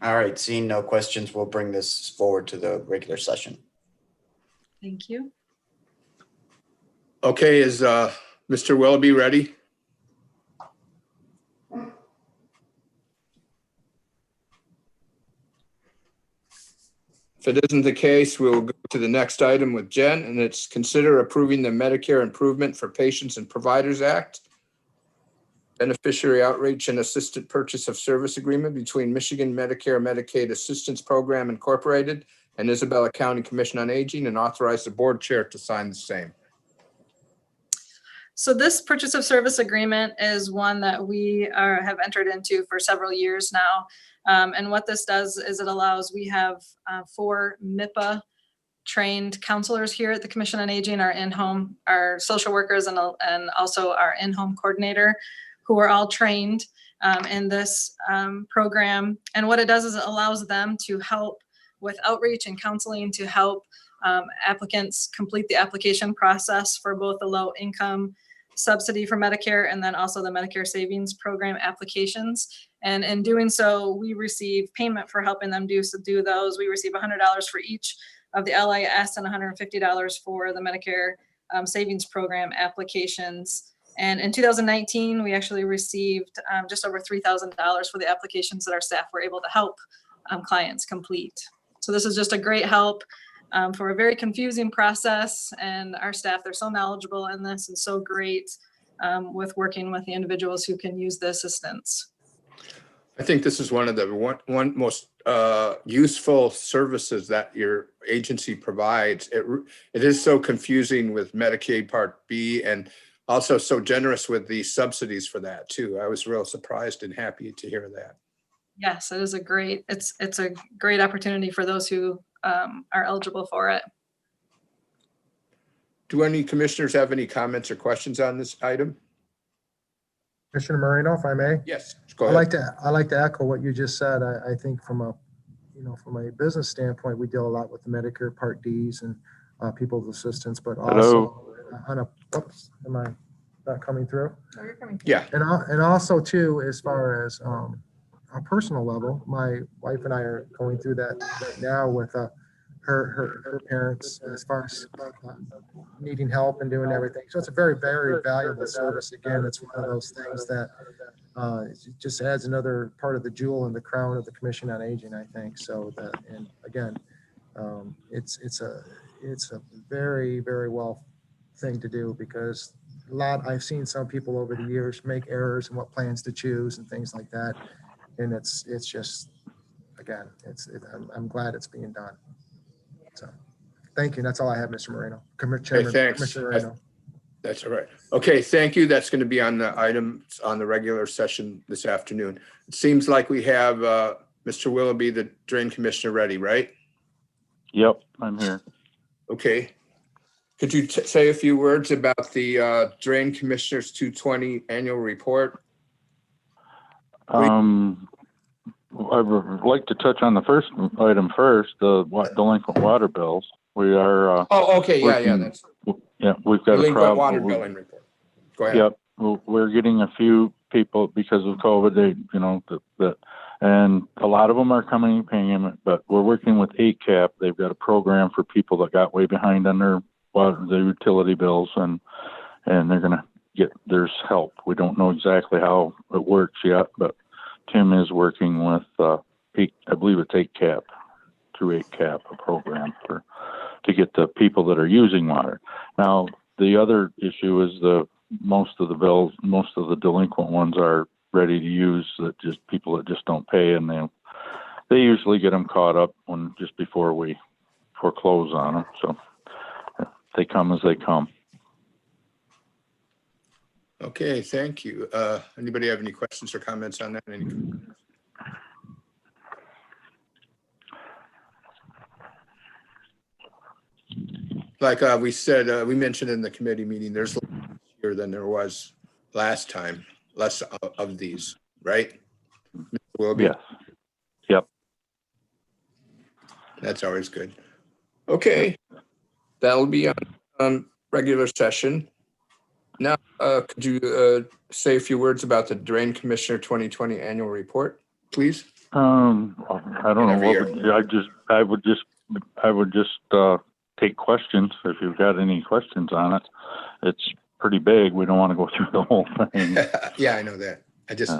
All right, seeing no questions, we'll bring this forward to the regular session. Thank you. okay, is Mr. Willoughby ready? If it isn't the case, we'll go to the next item with Jen, and it's consider approving the Medicare Improvement for Patients and Providers Act, Beneficiary Outreach and Assisted Purchase of Service Agreement between Michigan Medicare Medicaid Assistance Program Incorporated and Isabella County Commission on Aging, and authorize the board chair to sign the same. So this purchase of service agreement is one that we have entered into for several years now. And what this does is it allows, we have 4 MIPA trained counselors here at the Commission on Aging, our in-home, our social workers, and also our in-home coordinator, who are all trained in this program. And what it does is it allows them to help with outreach and counseling to help applicants complete the application process for both the low income subsidy for Medicare and then also the Medicare Savings Program applications. And in doing so, we receive payment for helping them do those. We receive $100 for each of the LIS and $150 for the Medicare Savings Program applications. And in 2019, we actually received just over $3,000 for the applications that our staff were able to help clients complete. So this is just a great help for a very confusing process, and our staff, they're so knowledgeable in this and so great with working with the individuals who can use the assistance. I think this is one of the one most useful services that your agency provides. It is so confusing with Medicaid Part B, and also so generous with the subsidies for that too. I was real surprised and happy to hear that. Yes, it is a great opportunity for those who are eligible for it. Do any commissioners have any comments or questions on this item? Commissioner Moreno, if I may? Yes, go I ahead. like to echo what you just said. I think from a business standpoint, we deal a lot with the Medicare Part Ds and people's assistance, but also on a, whoops, am I not coming through? No, you're coming. Yeah. And also too, as far as a personal level, my wife and I are going through that right now with her parents as far as needing help and doing everything. So it's a very, very valuable service. Again, it's one of those things that it just adds another part of the jewel in the crown of the Commission on Aging, I think. So that, and again, it's a very, very well thing to do, because I've seen some people over the years make errors in what plans to choose and things like that. And it's just, again, I'm glad it's being done. So, thank you. That's all I have, Mr. Moreno. Hey, thanks. Commissioner Moreno. That's all right. Okay, thank you. That's going to be on the items on the regular session this afternoon. It seems like we have Mr. Willoughby, the Drain Commissioner, ready, right? Yep, I'm here. Okay. Could you say a few words about the Drain Commissioner's 220 annual report? I would like to touch on the first item first, the delinquent water bills. We are. Oh, okay, yeah, working, that's yeah, we've got a delinquent problem. water billing report. Go ahead. Yep, we're getting a few people because of COVID. They, and a lot of them are coming and paying them. But we're working with 8CAP. They've got a program for people that got way behind on their utility bills, and they're going to get. There's help. We don't know exactly how it works yet, but Tim is working with I believe it's 8CAP, through 8CAP, a program to get the people that are using water. Now, the other issue is most of the bills, most of the delinquent ones are ready to use, that just people that just don't pay, and they usually get them caught up just before we foreclose on them. So they come as they come. Okay, thank you. Anybody have any questions or comments on that? Like we said, we mentioned in the committee meeting, there's less here than there was last time, less of these, right? Yes. Yep. That's always good. Okay, that'll be on regular session. Now, could you say a few words about the Drain Commissioner 2020 annual report, please? I don't know. I would just take questions if you've got any questions on it. It's pretty big. We don't want to go through the whole thing. Yeah, I know that. I just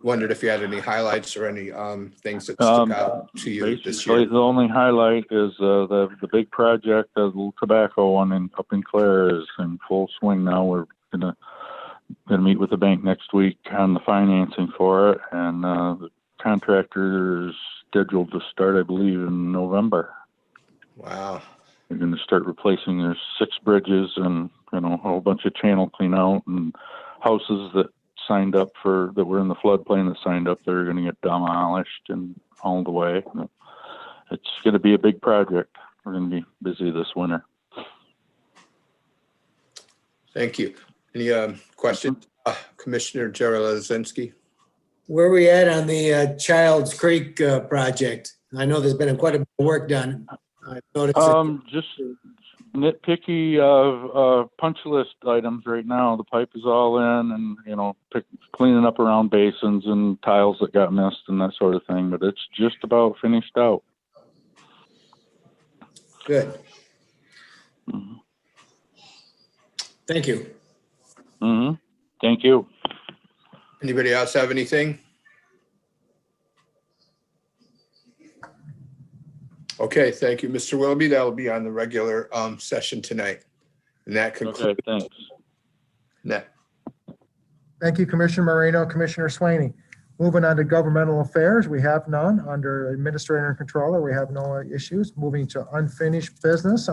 wondered if you had any highlights or any things that stuck out to you this year. The only highlight is the big project, the little tobacco one up in Clare, is in full swing now. We're gonna meet with the bank next week on the financing for it, and the contractor is scheduled to start, I believe, in November. Wow. We're going to start replacing their 6 bridges and a whole bunch of channel clean out, and houses that signed up that were in the floodplain that signed up, they're going to get demolished and hauled away. It's going to be a big project. We're going to be busy this winter. Thank you. Any questions? Commissioner Jaroszewski? Where are we at on the Child's Creek project? I know there's been quite a bit of work done. I noticed just nitpicky punch list items right now. The pipe is all in, and cleaning up around basins and tiles that got missed and that sort of thing. But it's just about finished out. Good. Mm-hmm. Thank you. Mm-hmm. Thank you. Anybody else have anything? Okay, thank you, Mr. Willoughby. That will be on the regular session tonight. And that concludes. Okay, thanks. Thank you, Commissioner Moreno, Commissioner Swaney. Moving on to Governmental Affairs, we have none. Under Administrator and Controller, we have no issues. Moving to unfinished business.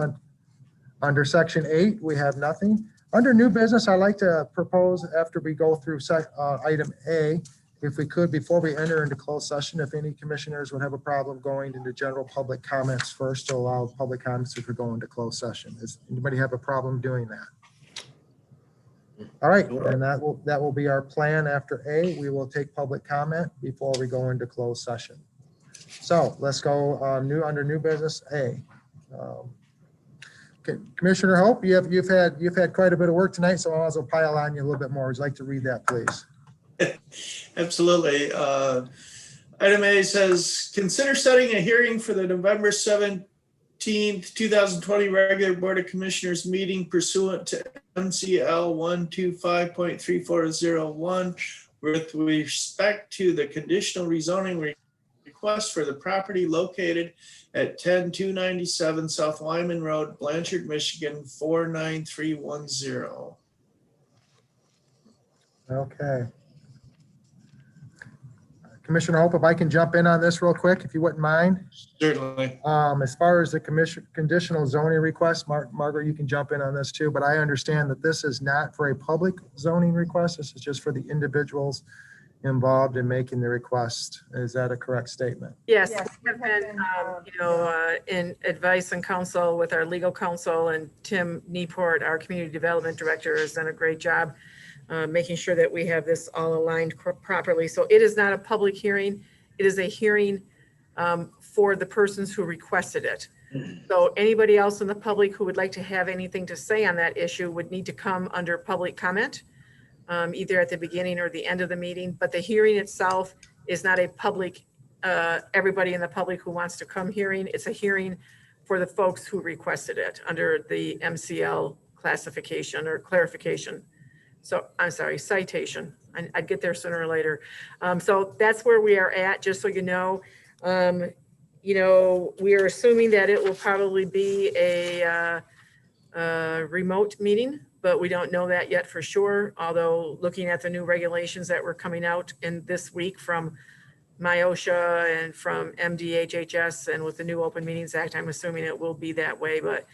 Under Section 8, we have nothing. Under new business, I'd like to propose, after we go through item A, if we could, before we enter into closed session, if any commissioners would have a problem going into general public comments first, to allow public comments if we go into closed session. Does anybody have a problem doing that? All right, and that will be our plan. After A, we will take public comment before we go into closed session. So let's go under new business A. Commissioner Hope, you've had quite a bit of work tonight, so I'll also pile on you a little bit more. Would you like to read that, please? Absolutely. Item A says, consider setting a hearing for the November 17th, 2020 regular Board of Commissioners meeting pursuant to MCL 125.3401 with respect to the conditional rezoning request for the property located at 10297 South Lyman Road, Blanchard, Michigan 49310. Okay. Commissioner Hope, if I can jump in on this real quick, if you wouldn't mind. Certainly. As far as the conditional zoning request, Margaret, you can jump in on this too, but I understand that this is not for a public zoning request. This is just for the individuals involved in making the request. Is that a correct statement? Yes, Yes, we have been, in advice and counsel with our legal counsel, and Tim Nieport, our community development director, has done a great job making sure that we have this all aligned properly. So it is not a public hearing. It is a hearing for the persons who requested it. So anybody else in the public who would like to have anything to say on that issue would need to come under public comment, either at the beginning or the end of the meeting. But the hearing itself is not a public, everybody in the public who wants to come hearing. It's a hearing for the folks who requested it under the MCL classification or clarification. So I'm sorry, citation. I'd get there sooner or later. So that's where we are at, just so you know. We are assuming that it will probably be a remote meeting, but we don't know that yet for sure. Although looking at the new regulations that were coming out in this week from MIOSHA and from MDHHS and with the new Open Meetings Act, I'm assuming it will be that way, but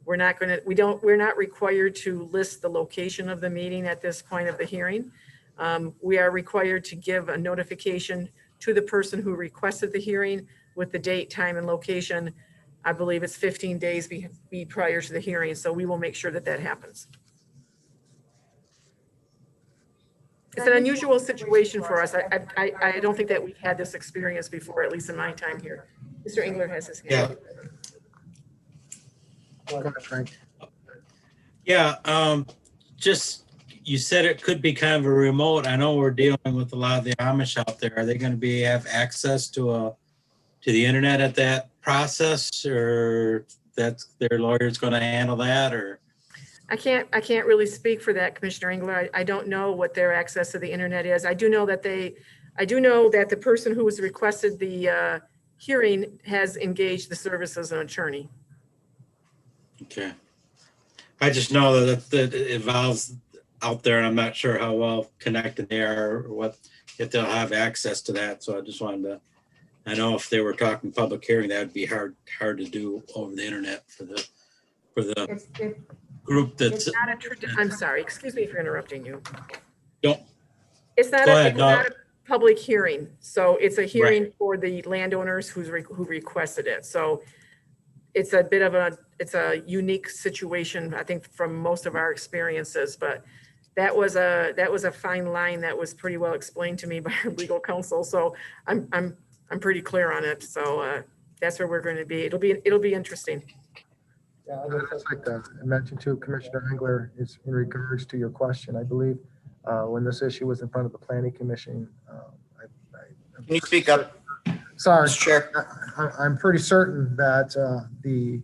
we're not required to list the location of the meeting at this point of the hearing. We are required to give a notification to the person who requested the hearing with the date, time, and location. I believe it's 15 days be prior to the hearing, so we will make sure that that happens. It's an unusual situation for us. I don't think that we've had this experience before, at least in my time here. Mr. Engler has his hand. Yeah. Go ahead, Frank. Yeah, just, you said it could be kind of a remote. I know we're dealing with a lot of the Amish out there. Are they going to have access to the internet at that process, or that's their lawyer's going to handle that, or? I can't really speak for that, Commissioner Engler. I don't know what their access to the internet is. I do know that the person who was requested the hearing has engaged the services of an attorney. Okay. I just know that it involves out there, and I'm not sure how well connected they are or if they'll have access to that. So I just wanted to, I know if they were talking public hearing, that would be hard to do over the internet for the group that's. It's not I'm sorry, excuse me for interrupting you. Don't. It's not a public hearing. So it's a hearing Right. for the landowners who requested it. So it's a bit of it's a unique situation, I think, from most of our experiences, but that was a fine line that was pretty well explained to me by our legal counsel. So I'm pretty clear on it. So that's where we're going to be. It'll be interesting. Yeah, I'd just like to mention too, Commissioner Engler, is in regards to your question, I believe, when this issue was in front of the Planning Commission. Can you speak up? Sorry, Mr. Chair. I'm pretty certain that the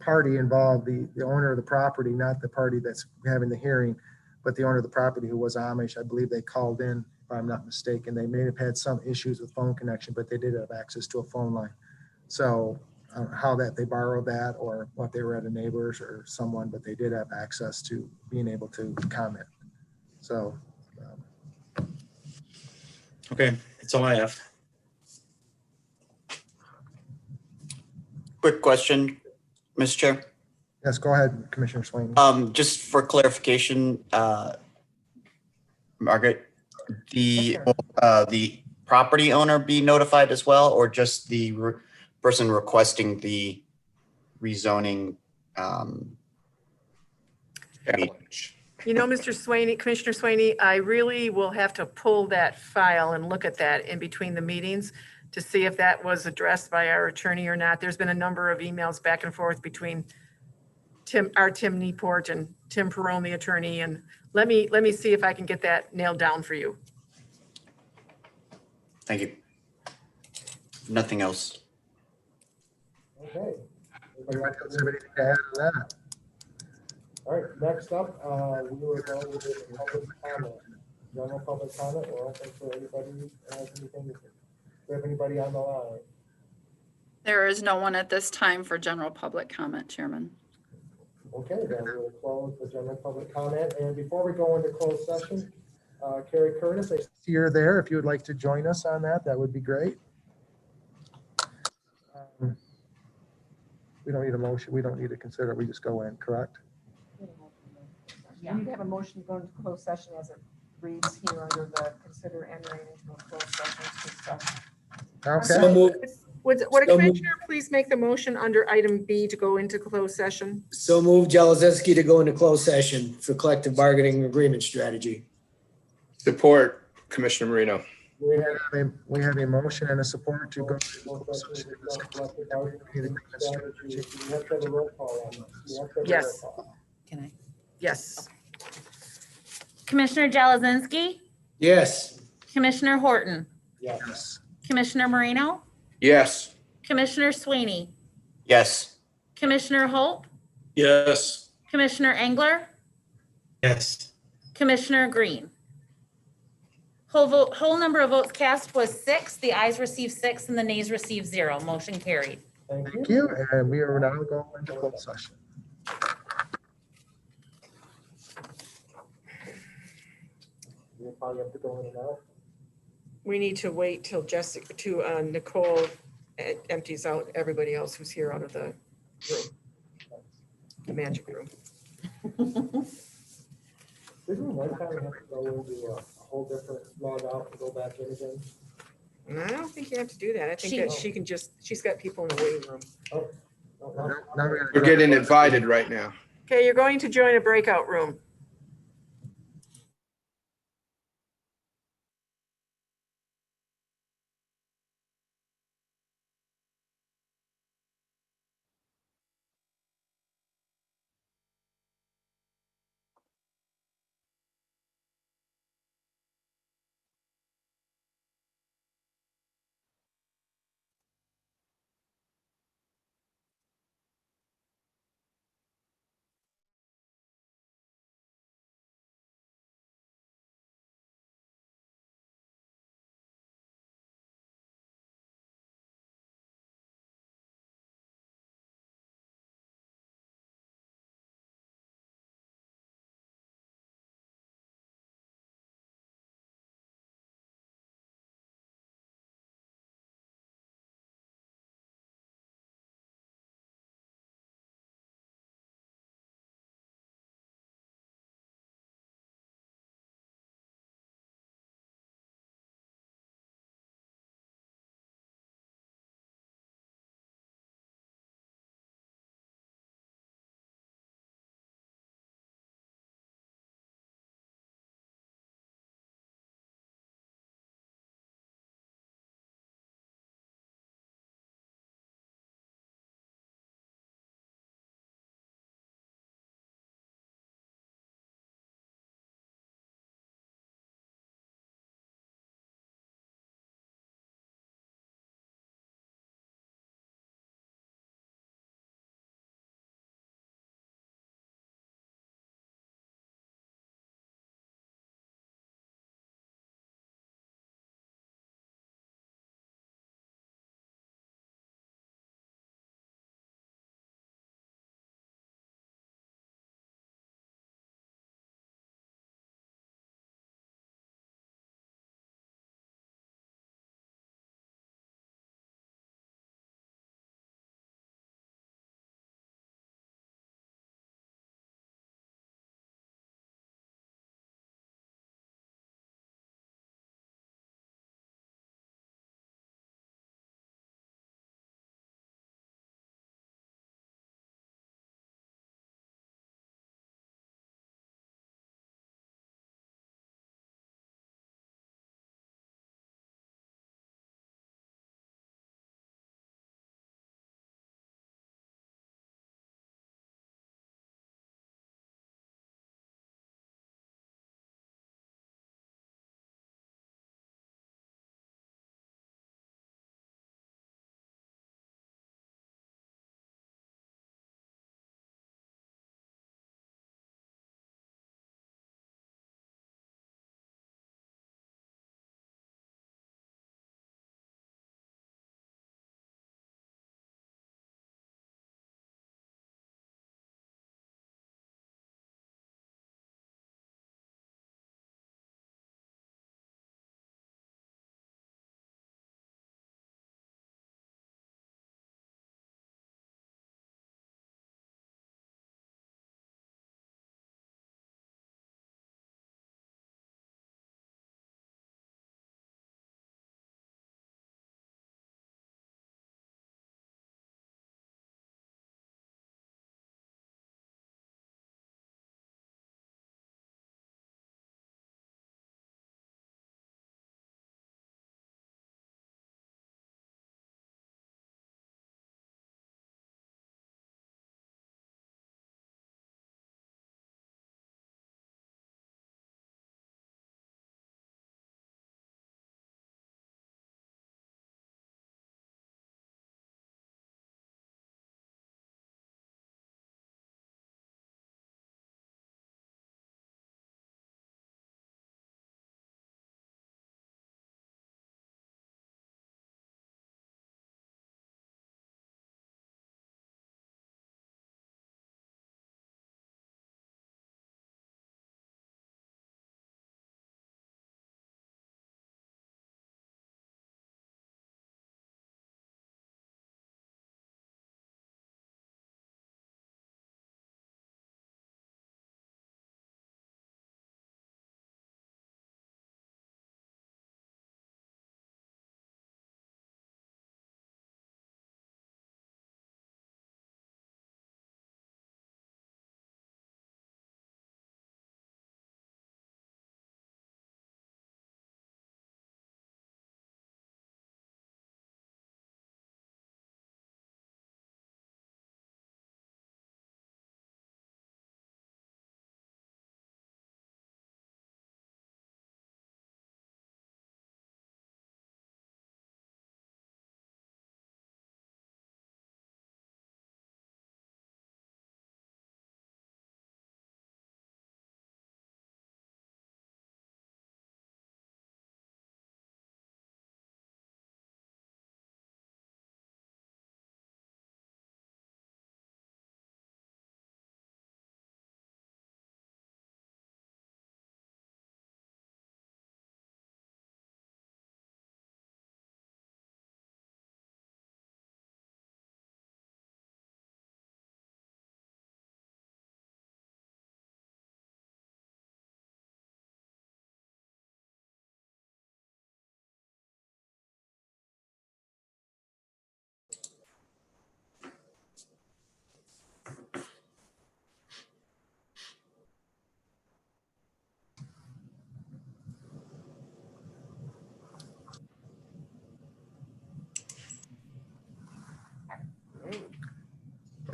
party involved, the owner of the property, not the party that's having the hearing, but the owner of the property who was Amish, I believe they called in, if I'm not mistaken. They may have had some issues with phone connection, but they did have access to a phone line. So how that they borrowed that or what they were at a neighbor's or someone, but they did have access to being able to comment. So. Okay, that's all I have. Quick question, Mr. Chair. Yes, go ahead, Commissioner Swain. Just for clarification, Margaret, the property owner be notified as well, or just the person requesting the rezoning? Mr. Swaney, Commissioner Swaney, I really will have to pull that file and look at that in between the meetings to see if that was addressed by our attorney or not. There's been a number of emails back and forth between Tim Nieport and Tim Perrone, the attorney, and let me see if I can get that nailed down for you. Thank you. Nothing else. Okay. Anybody else have anything to add to that? All right, next up, we will go with the public comment. General public comment, we're open for anybody who has anything to say. Do we have anybody on the line? There is no one at this time for general public comment, Chairman. Okay, then we'll close the general public comment. And before we go into closed session, Carrie Curtis, I see you're there. If you would like to join us on that, that would be great. We don't need a motion. We don't need to consider. We just go in, correct? You need to have a motion to go into closed session as it reads here under the consider entering into a closed session to discuss. Okay. So moved. Would a So moved. commissioner please make the motion under item B to go into closed session? So move Jelezinski to go into closed session for collective bargaining agreement strategy. Support, Commissioner Marino. We have a motion and a support to go into closed session to discuss the agreement strategy. Yes. Can I? Yes. Commissioner Jelezinski, Yes. Commissioner Horton, Yes. Commissioner Marino, Yes. Commissioner Sweeney, Yes. Commissioner Hope, Yes. Commissioner Engler, Yes. Commissioner Green. Whole number of votes cast was 6. The ayes received 6 and the nays received 0. Motion carried. Thank you. And we are now going into closed session. You probably have to go in and out. We need to wait till Nicole empties out everybody else who's here out of the room. The magic room. Isn't one time we have to go into a whole different log out and go back in again? And I don't think you have to do that. I think She- that she can just, she's got people in the waiting room. Now we gotta We're go. getting invited right now. Okay, you're going to join a breakout room.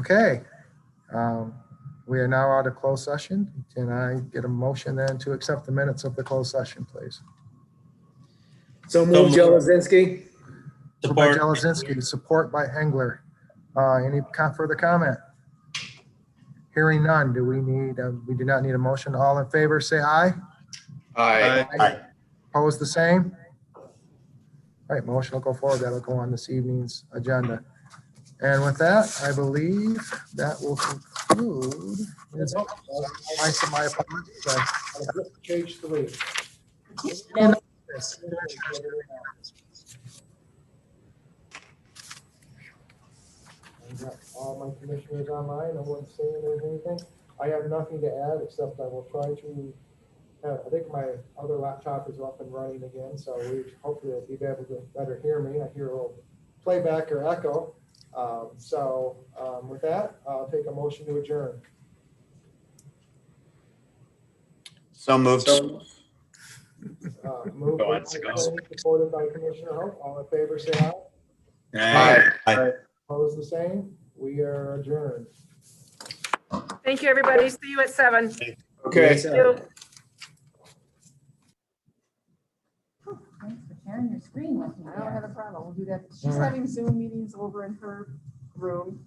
Okay. We are now out of closed session. Can I get a motion then to accept the minutes of the closed session, please? So move, Jelezinski. Moved by Support. Jelezinski, support by Engler. Any further comment? Hearing none, do we need, we do not need a motion. All in favor, say aye. Aye. Aye. Opposed, the same? All right, motion will go forward. That'll go on this evening's agenda. And with that, I believe that will conclude. My apologies. I flipped to page 3. I've got all my commissioners online. No one's saying there's anything. I have nothing to add, except I will try to, I think my other laptop is up and running again, so we hopefully will be able to better hear me. I hear a little playback or echo. With that, I'll take a motion to adjourn. So moved. Moved by supported by Commissioner Hope. All in favor, say aye. Aye. Aye. Opposed, the same. We are adjourned. Thank you, everybody. See you at 7. Okay. Thank you. Thanks for sharing your screen with me. I don't have a problem. We'll do that. She's having Zoom meetings over in her room.